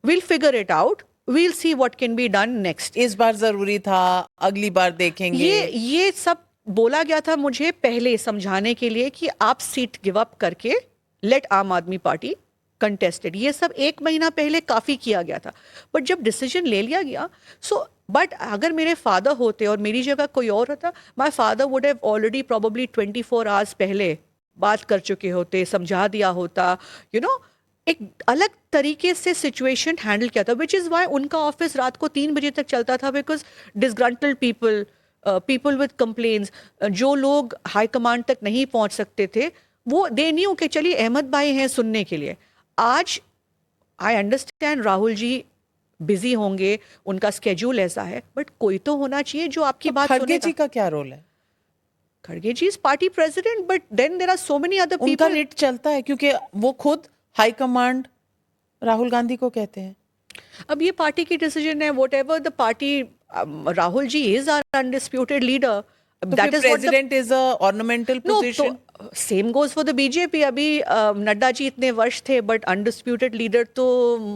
will figure it out, we'll see what can be done next. इस बार जरूरी था, अगली बार देखेंगे. ये सब बोला गया था मुझे पहले समझाने के लिए कि आप सीट गिव अप करके लेट आम आदमी पार्टी कंटेस्टेड, ये सब 1 महीना पहले काफ़ी किया गया था, बट जब डिसीजन ले लिया गया, सो बट अगर मेरे फादर होते और मेरी जगह कोई और होता, my father would have already probably 24 hours पहले बात कर चुके होते, समझा दिया होता, यू नो, एक अलग तरीके से सिचुएशन हैंडल किया था, विच इज़ वाई उनका ऑफिस रात को 3 बजे तक चलता था, because disgruntled people, people with complaints, जो लोग हाई कमांड तक नहीं पहुंच सकते थे, वो दे न्यू कि चलिए अहमद भाई हैं सुनने के लिए। आज I understand Rahul ji busy होंगे, उनका स्केड्यूल ऐसा है, बट कोई तो होना चाहिए जो आपकी बात खड़गे सुनेगा। जी का क्या रोल है? खड़गे ji is party president, but then there are so many other उनका पीपल। रिट चलता है क्योंकि वो खुद हाई कमांड राहुल गांधी को कहते हैं। अब ये पार्टी की डिसीजन है, whatever the party, Rahul ji is our undisputed leader, तो दैट फिर is what the president is a ornamental no, position. तो same goes for the BJP. अभी नड्डा जी इतने वर्ष थे, बट अनडिस्प्यूटेड लीडर तो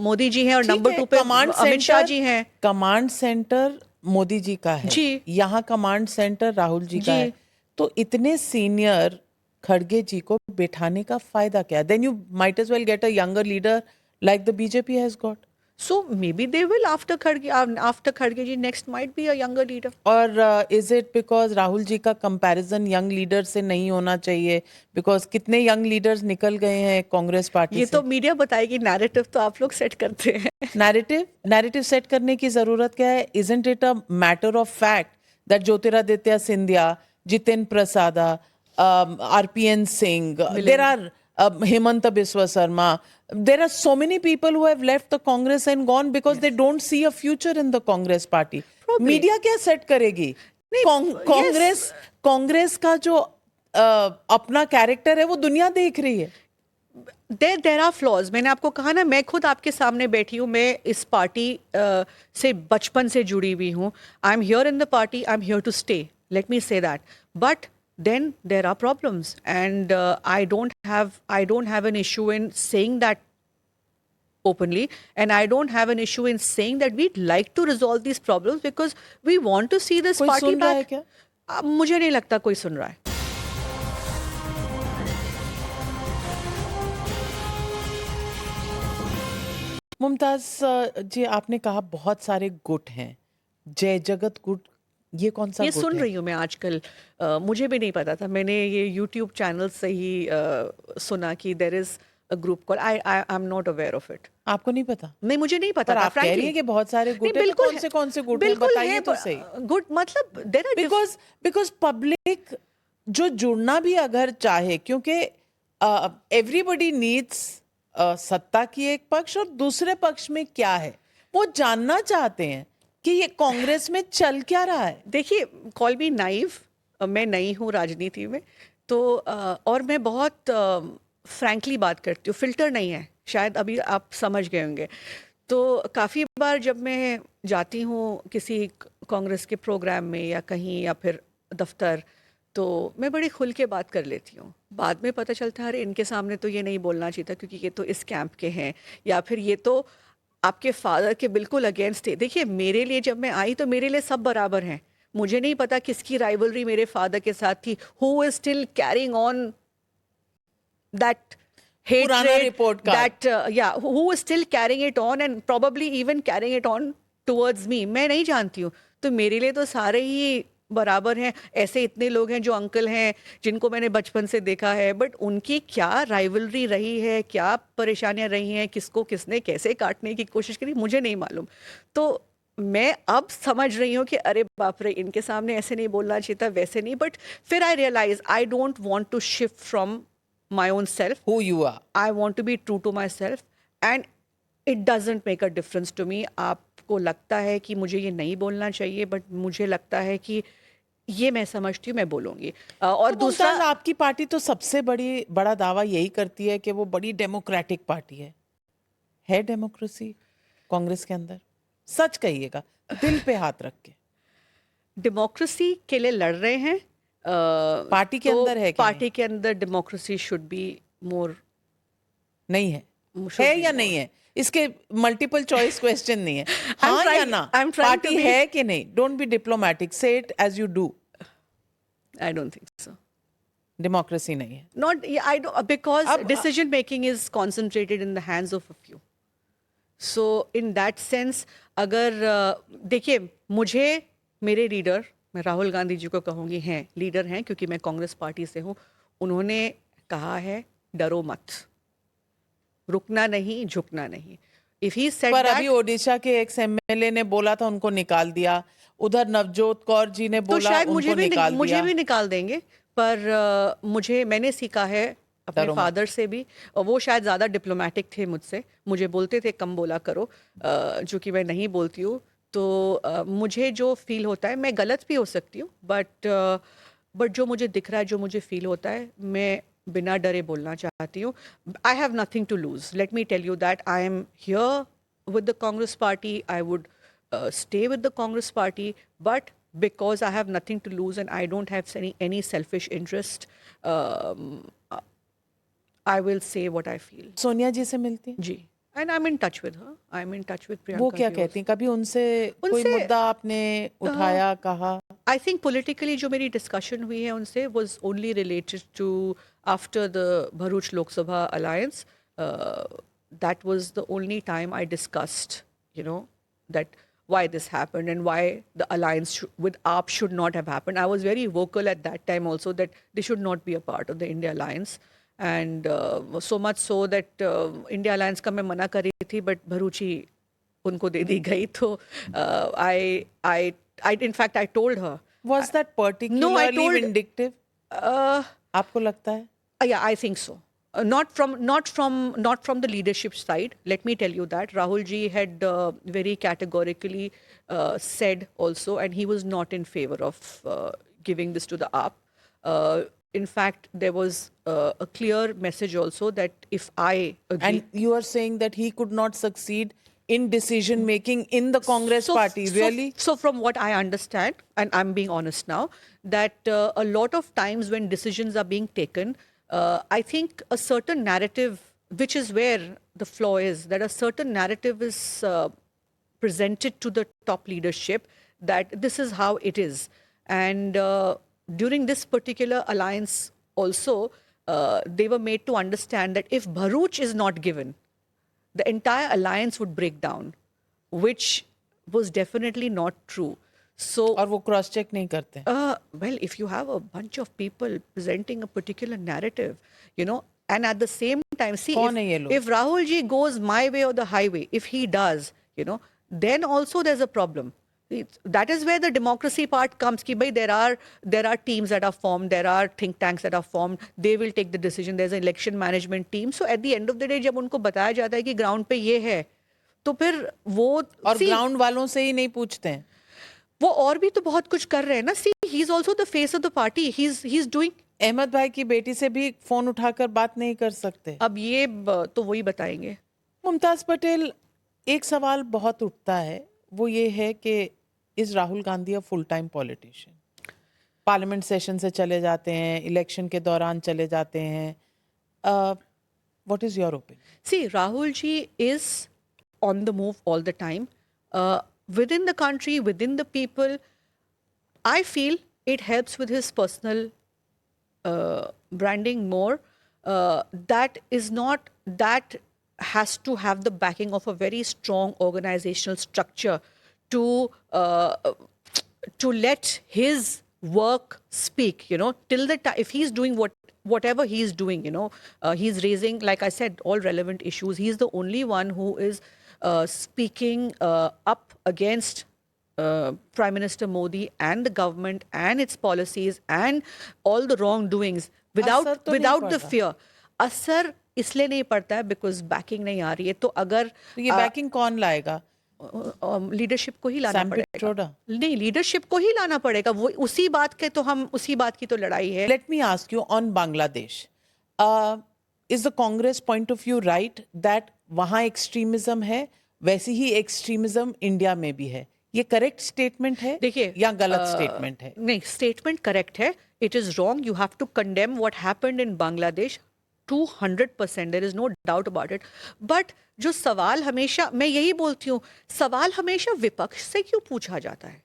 मोदी जी हैं, और नंबर 2 पे अमित शाह जी हैं। कमांड सेंटर मोदी जी का है जी। यहाँ कमांड सेंटर राहुल जी का जी। है, तो इतने सीनियर खड़गे जी को बिठाने का फायदा क्या? Then you might as well get a younger leader like the BJP has got. So maybe they will after Kharge ji next might be a younger leader. और is it because Rahul ji का comparison young leader से नहीं होना चाहिए? Because कितने young leaders निकल गए हैं कांग्रेस पार्टी ये से। तो मीडिया बताएगी, नैरेटिव तो आप लोग सेट करते हैं। नैरेटिव सेट करने की जरूरत क्या है? Isn't it a matter of fact that Jyotiraditya Scindia, Jitin Prasada, RPN Singh, there are Hemant Biswa Sarma. There are so many people who have left the Congress and gone because they don't see a future in the Congress party. Probably. Media क्या set करेगी? कांग्रेस का जो अपना character है वो दुनिया देख रही है। There are flaws. मैंने आपको कहा ना, मैं खुद आपके सामने बैठी हूँ, मैं इस पार्टी से बचपन से जुड़ी हुई हूँ। I am here in the party, I am here to stay, let me say that, but then there are problems, and I don't have an issue in saying that openly, and I don't have an issue in saying that we'd like to resolve these problems because we want to see this कोई party सुन रहा है back. क्या? मुझे नहीं लगता कोई सुन रहा है। मुमताज जी, आपने कहा बहुत सारे गुट हैं, जय जगत गुट, ये कौन सा ये गुट सुन है? रही हूँ मैं आजकल, मुझे भी नहीं पता था, मैंने ये यूट्यूब चैनल से ही सुना कि there is a group call, I am not aware of it. आपको नहीं पता? नहीं, मुझे नहीं पर पता था, आप कह रही हैं कि बहुत सारे गुट हैं, तो कौन से गुट हैं बताइए तो सही। गुड मतलब देर आर बिकॉज पब्लिक जो जुड़ना भी अगर चाहे, क्योंकि एवरीबडी नीड्स सत्ता की एक पक्ष और दूसरे पक्ष में क्या है वो जानना चाहते हैं कि ये कांग्रेस में चल क्या रहा है। देखिए, कॉल मी नाइव, मैं नई हूँ राजनीति में, तो और मैं बहुत फ्रैंकली बात करती हूँ, फिल्टर नहीं है, शायद अभी आप समझ गए होंगे। तो काफ़ी बार जब मैं जाती हूँ किसी कांग्रेस के प्रोग्राम में या कहीं या फिर दफ्तर, तो मैं बड़ी खुल के बात कर लेती हूँ। बाद में पता चलता है अरे इनके सामने तो ये नहीं बोलना चाहिए था क्योंकि ये तो इस कैंप के हैं, या फिर ये तो आपके फादर के बिल्कुल अगेंस्ट थे। देखिए, मेरे लिए जब मैं आई तो मेरे लिए सब बराबर हैं, मुझे नहीं पता किसकी राइवलरी मेरे फादर के साथ थी, who is still carrying on that hatred, that who is still carrying it on and probably even carrying it on towards me, मैं नहीं जानती हूँ। तो मेरे लिए तो सारे ही बराबर हैं। ऐसे इतने लोग हैं जो अंकल हैं जिनको मैंने बचपन से देखा है, बट उनकी क्या राइवलरी रही है, क्या परेशानियां रही हैं, किसको किसने कैसे काटने की कोशिश करी, मुझे नहीं मालूम। तो मैं अब समझ रही हूँ कि अरे बाप रे, इनके सामने ऐसे नहीं बोलना चाहिए था, वैसे नहीं। बट फिर I realize I don't want to shift from my own self, who you are. I want to be true to myself and it doesn't make a difference to me. आपको लगता है कि मुझे ये नहीं बोलना चाहिए, बट मुझे लगता है कि ये मैं समझती हूँ, मैं बोलूँगी। और तो दूसरा, आपकी पार्टी तो सबसे बड़ा दावा यही करती है कि वो बड़ी डेमोक्रेटिक पार्टी है डेमोक्रेसी कांग्रेस के अंदर? सच कहिएगा, दिल पे हाथ रख के। डेमोक्रेसी के लिए लड़ रहे हैं, पार्टी के अंदर है कि पार्टी के अंदर डेमोक्रेसी शुड बी मोर, नहीं है या नहीं है? इसके मल्टीपल चॉइस क्वेश्चन नहीं है, हाँ या ना, पार्टी है कि नहीं? Don't be diplomatic, say it as you do. I don't think so. Democracy नहीं है. Not, yeah, I don't, because अब- decision making is concentrated in the hands of a few. So in that sense, अगर देखिए, मुझे मेरे leader, मैं राहुल गांधी जी को कहूँगी, हैं लीडर हैं, क्योंकि मैं कांग्रेस पार्टी से हूँ. उन्होंने कहा है डरो मत, रुकना नहीं, झुकना नहीं. If he said पर that, अभी ओडिशा के एक्स एमएलए ने बोला था उनको निकाल दिया, उधर नवजोत कौर जी ने तो बोला शायद उनको निकाल मुझे दिया. भी निकाल देंगे. पर मैंने सीखा है अपने डरो मत. फादर से भी, और वो शायद ज़्यादा डिप्लोमेटिक थे मुझसे, मुझे बोलते थे कम बोला करो, जो कि मैं नहीं बोलती हूँ. तो मुझे जो फील होता है, मैं गलत भी हो सकती हूँ, बट जो मुझे दिख रहा है, जो मुझे फील होता है, मैं बिना डरे बोलना चाहती हूँ. I have nothing to lose. Let me tell you that I am here with the Congress party. I would stay with the Congress party, but because I have nothing to lose and I don't have any selfish interest, I will say what I feel. Sonia ji से मिलती हैं? जी. And I'm in touch with her. I'm in touch with Priyanka. वो क्या ji कहती also. हैं? कभी उनसे कोई उनसे- मुद्दा आपने उठाया, कहा? I think politically जो मेरी discussion हुई है उनसे was only related to after the Bharuch Lok Sabha alliance. That was the only time I discussed, that why this happened and why the alliance with AAP should not have happened. I was very vocal at that time also that they should not be a part of the India alliance. And so much so that India alliance का मैं मना कर रही थी, but भरूची उनको दे दी गई. तो I in fact I told her. Was that particularly told- vindictive? आपको लगता है? Yeah, I think so. Not from the leadership side. Let me tell you that Rahul ji had very categorically said also, and he was not in favor of giving this to the AAP. In fact, there was a clear message also that if I agree, And you are saying that he could not succeed in decision making in the Congress party, really? So from what I understand, and I'm being honest now, that a lot of times when decisions are being taken, I think a certain narrative, which is where the flaw is, that a certain narrative is presented to the top leadership that this is how it is. And during this particular alliance also, they were made to understand that if Bharuch is not given, the entire alliance would break down, which was definitely not true. So, और वो cross check नहीं करते. well, if you have a bunch of people presenting a particular narrative, and at the same time, see, कौन है ये लोग? if Rahul ji goes my way or the highway, if he does, then also there's a problem. That is where the democracy part comes. Ki bhai, there are teams that are formed, there are think tanks that are formed. They will take the decision. There's an election management team. So at the end of the day, जब उनको बताया जाता है कि ground पे ये है, तो फिर वो और ग्राउंड वालों से ही नहीं पूछते हैं. वो और भी तो बहुत कुछ कर रहे हैं ना. See, he's also the face of the party. He's doing. Ahmad भाई की बेटी से भी फोन उठाकर बात नहीं कर सकते. अब ये तो वही बताएंगे. मुमताज पटेल, एक सवाल बहुत उठता है, वो ये है कि is Rahul Gandhi a full time politician? Parliament session से चले जाते हैं, इलेक्शन के दौरान चले जाते हैं. What is your opinion? See, Rahul ji is on the move all the time. Within the country, within the people, I feel it helps with his personal branding more. That has to have the backing of a very strong organizational structure to let his work speak. Till the time, if he's doing whatever he's doing, he's raising, like I said, all relevant issues. He's the only one who is speaking up against Prime Minister Modi and the government and its policies and all the wrongdoings असर तो नहीं without the पड़ता. fear. असर इसलिए नहीं पड़ता है because backing नहीं आ रही है. तो अगर तो ये बैकिंग कौन लाएगा? लीडरशिप को ही लाना सैम पड़ेगा. पिट्रोडा? नहीं, लीडरशिप को ही लाना पड़ेगा. वो उसी बात की तो लड़ाई है. Let me ask you on Bangladesh. Is the Congress point of view right that वहाँ एक्सट्रीमिज्म है, वैसी ही एक्सट्रीमिज्म इंडिया में भी है? ये करेक्ट स्टेटमेंट है देखिए, या गलत स्टेटमेंट है? नहीं, स्टेटमेंट करेक्ट है. It is wrong. You have to condemn what happened in Bangladesh 200%. There is no doubt about it. But जो सवाल हमेशा, मैं यही बोलती हूँ, सवाल हमेशा विपक्ष से क्यों पूछा जाता है?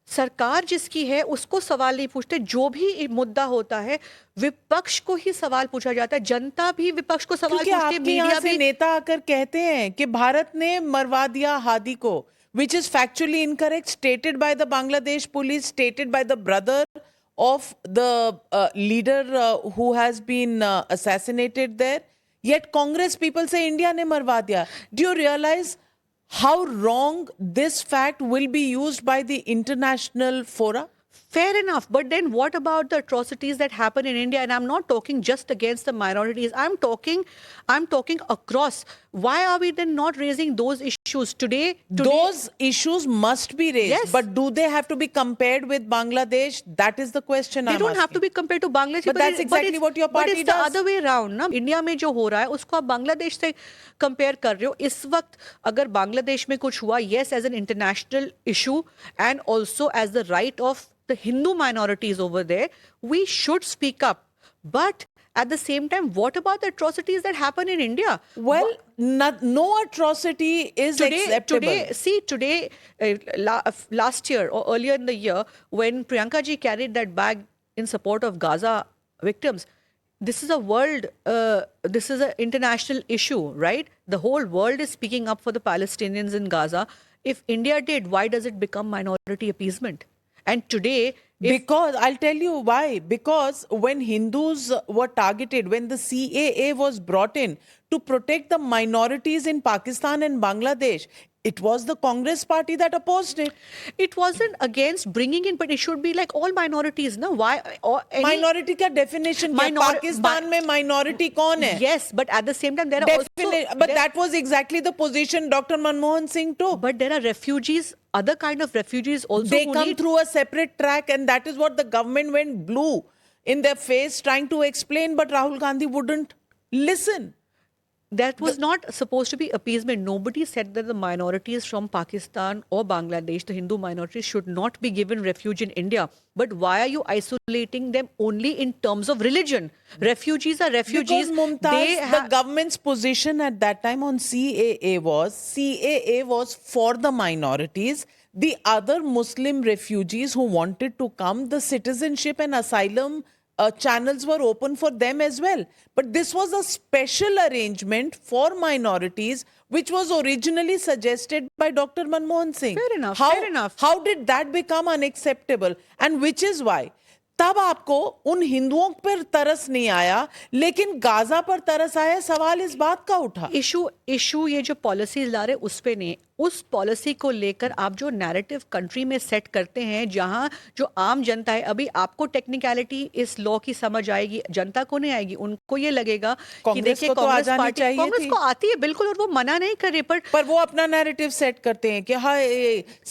सरकार जिसकी है उसको सवाल नहीं पूछते, जो भी मुद्दा होता है विपक्ष को ही सवाल पूछा जाता है, जनता भी विपक्ष को सवाल क्योंकि पूछती है, आपके यहाँ मीडिया से भी। नेता आकर कहते हैं कि भारत ने मरवा दिया हादी को, which is factually incorrect, stated by the Bangladesh police, stated by the brother of the leader who has been assassinated there. Yet Congress people say India ne marwa diya. Do you realize how wrong this fact will be used by the international fora? Fair enough, but then what about the atrocities that happen in India? And I'm not talking just against the minorities. I'm talking across. Why are we then not raising those issues today? Those issues must be raised, Yes. but do they have to be compared with Bangladesh? That is the question They I'm don't have asking. to be compared to Bangladesh. But that's exactly what your but party it's the does. other way around ना. India में जो हो रहा है उसको आप बांग्लादेश से compare कर रहे हो. इस वक्त अगर बांग्लादेश में कुछ हुआ, yes, as an international issue and also as the right of the Hindu minorities over there, we should speak up. But at the same time, what about the atrocities that happen in India? Well, no atrocity is acceptable. Today, last year or earlier in the year, when Priyanka ji carried that bag in support of Gaza victims, this is this is an international issue, right? The whole world is speaking up for the Palestinians in Gaza. If India did, why does it become minority appeasement? And today, because I'll tell you why. Because when Hindus were targeted, when the CAA was brought in to protect the minorities in Pakistan and Bangladesh, it was the Congress party that opposed it. it wasn't against bringing in, but it should be like all minorities, no? Why? Or any, Minority का definition क्या? Pakistan में minority कौन है? Yes, but at the same time, there are But that was exactly the position Dr. Manmohan Singh took. But there are refugees, other kind of refugees also. They come through a separate track, and that is what the government went blue in their face trying to explain, but Rahul Gandhi wouldn't listen. That was not supposed to be appeasement. Nobody said that the minorities from Pakistan or Bangladesh, the Hindu minorities, should not be given refuge in India. But why are you isolating them only in terms of religion? Refugees are refugees. Because Mumtaz, the government's position at that time on CAA was for the minorities. The other Muslim refugees who wanted to come, the citizenship and asylum channels were open for them as well. But this was a special arrangement for minorities, which was originally suggested by Dr. Manmohan Singh. Fair enough, fair enough. How did that become unacceptable? And which is why तब आपको उन हिंदुओं पर तरस नहीं आया, लेकिन Gaza पर तरस आया. सवाल इस बात का उठा. इशू ये जो पॉलिसीज ला रहे उस पे नहीं, उस पॉलिसी को लेकर आप जो नैरेटिव कंट्री में सेट करते हैं, जहां जो आम जनता है, अभी आपको टेक्निकलिटी इस लॉ की समझ आएगी, जनता को नहीं आएगी. उनको ये लगेगा कि देखिए कांग्रेस को आती है बिल्कुल, और वो मना नहीं कर रही, पर वो अपना नैरेटिव सेट करते हैं कि हाँ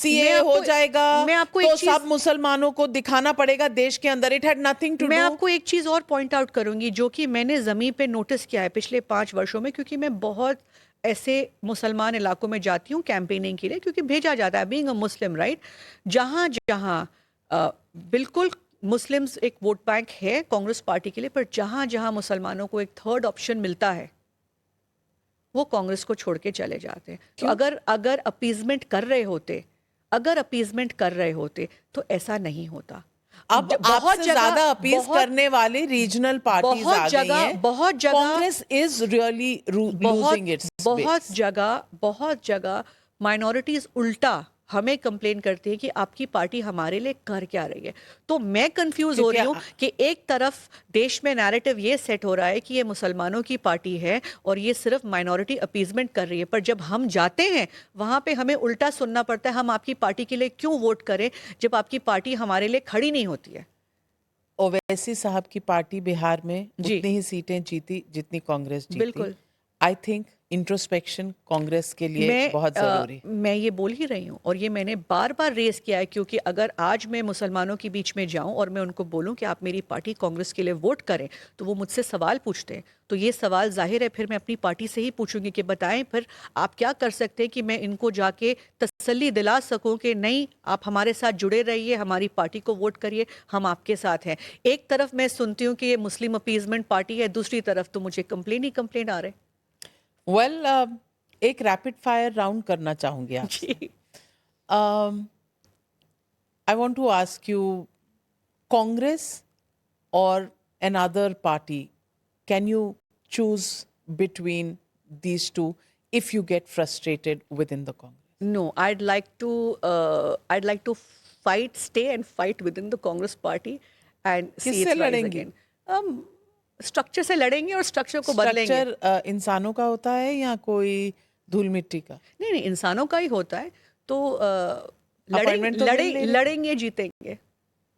सीए हो जाएगा तो सब मुसलमानों को दिखाना पड़ेगा देश के अंदर. It had nothing to do. मैं आपको एक चीज और पॉइंट आउट करूंगी जो कि मैंने जमीन पे नोटिस किया है पिछले 5 वर्षों में, क्योंकि मैं बहुत ऐसे मुसलमान इलाकों में जाती हूँ कैंपेनिंग के लिए, क्योंकि भेजा जाता है बीइंग अ मुस्लिम, राइट? जहाँ जहाँ बिल्कुल मुस्लिम्स एक वोट बैंक है कांग्रेस पार्टी के लिए, पर जहाँ जहाँ मुसलमानों को एक थर्ड ऑप्शन मिलता है वो कांग्रेस को छोड़ के चले जाते हैं. तो अगर अपीजमेंट कर रहे होते तो ऐसा नहीं होता. अब बहुत ज्यादा अपील करने वाले रीजनल पार्टीज आ गई हैं. बहुत जगह Congress is really losing its space. बहुत जगह माइनॉरिटीज उल्टा हमें कंप्लेन करती है कि आपकी पार्टी हमारे लिए कर क्या रही है. तो मैं कंफ्यूज हो रही हूँ कि एक तरफ देश में नैरेटिव ये सेट हो रहा है कि ये मुसलमानों की पार्टी है और ये सिर्फ माइनॉरिटी अपीजमेंट कर रही है, पर जब हम जाते हैं वहां पे हमें उल्टा सुनना पड़ता है. हम आपकी पार्टी के लिए क्यों वोट करें जब आपकी पार्टी हमारे लिए खड़ी नहीं होती है? ओवैसी साहब की पार्टी बिहार में उतनी ही सीटें जीती जितनी कांग्रेस जीती. बिल्कुल. आई थिंक इंट्रोस्पेक्शन कांग्रेस के लिए बहुत जरूरी. मैं ये बोल ही रही हूँ और ये मैंने बार बार रेस किया है, क्योंकि अगर आज मैं मुसलमानों के बीच में जाऊं और मैं उनको बोलूं कि आप मेरी पार्टी कांग्रेस के लिए वोट करें, तो वो मुझसे सवाल पूछते हैं. तो ये सवाल जाहिर है फिर मैं अपनी पार्टी से ही पूछूंगी कि बताएं फिर आप क्या कर सकते हैं कि मैं इनको जाके तसल्ली दिला सकूं कि नहीं, आप हमारे साथ जुड़े रहिए, हमारी पार्टी को वोट करिए, हम आपके साथ हैं. एक तरफ मैं सुनती हूँ कि ये मुस्लिम अपीजमेंट पार्टी है, दूसरी तरफ तो मुझे कंप्लेन आ रहे. वेल एक रैपिड फायर राउंड करना चाहूंगी आपसे. I want to ask you, Congress or another party, can you choose between these two if you get frustrated within the Congress? No, I'd like to fight, stay and fight within the Congress party and see किससे its rise लड़ेंगी? again. Structure से लड़ेंगे और structure को बदलेंगे. Structure इंसानों का होता है या कोई धूल मिट्टी का? नहीं नहीं, इंसानों का ही होता है. तो Appointment तो मिल नहीं रही. लड़ेंगे जीतेंगे,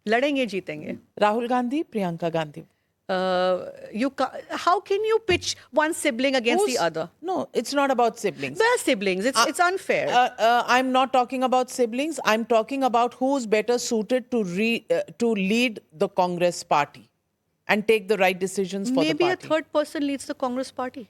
लड़ेंगे जीतेंगे. Rahul Gandhi, Priyanka Gandhi. How can you pitch one sibling against the other? No, it's not about siblings. They're siblings. It's unfair. I'm not talking about siblings. I'm talking about who's better suited to lead the Congress party and take the right decisions for Maybe the a party. third person leads the Congress party.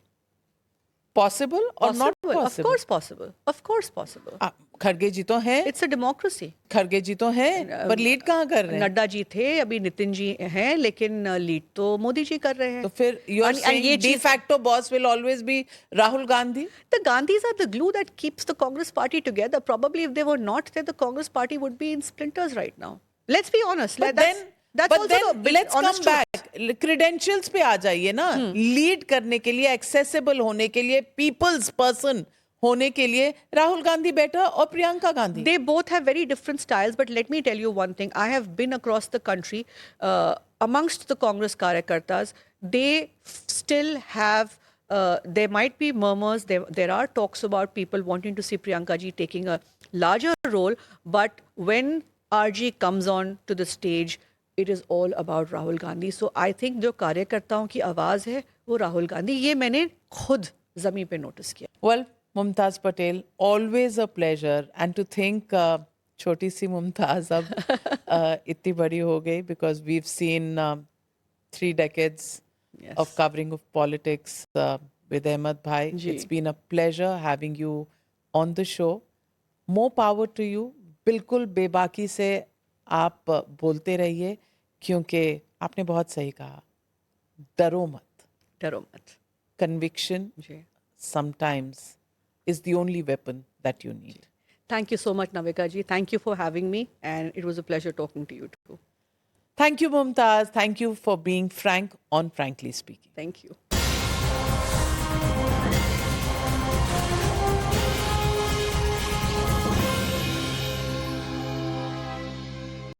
Possible or not possible? Of course possible. Of course possible. खड़गे जी तो हैं. It's a democracy. खड़गे जी तो हैं, पर lead कहाँ कर रहे हैं? नड्डा जी थे, अभी नितिन जी हैं, लेकिन लीड तो मोदी जी कर रहे हैं. तो फिर you are saying de facto boss will always be Rahul Gandhi? The Gandhis are the glue that keeps the Congress party together. Probably if they were not there, the Congress party would be in splinters right now. Let's be honest. That's also the let's come back. Credentials पे आ जाइए ना. Lead करने के लिए, accessible होने के लिए, people's person होने के लिए राहुल गांधी बेटर और Priyanka Gandhi? They both have very different styles, but let me tell you one thing. I have been across the country amongst the Congress karyakartas. They still have, there might be murmurs. There are talks about people wanting to see Priyanka ji taking a larger role. But when RG comes on to the stage, it is all about Rahul Gandhi. So I think जो कार्यकर्ताओं की आवाज़ है वो राहुल गांधी. ये मैंने खुद ज़मीन पे नोटिस किया. Well, Mumtaz Patel, always a pleasure. And to think छोटी सी मुमताज अब इतनी बड़ी हो गई, because we've seen 3 decades of covering of politics with Ahmed Bhai. It's been a pleasure having you on the show. More power to you. बिल्कुल बेबाकी से आप बोलते रहिए, क्योंकि आपने बहुत सही कहा, डरो मत. डरो मत. Conviction sometimes is the only weapon that you need. Thank you so much, Navika ji. Thank you for having me, and it was a pleasure talking to you too. Thank you, Mumtaz. Thank you for being frank on Frankly Speaking. Thank you.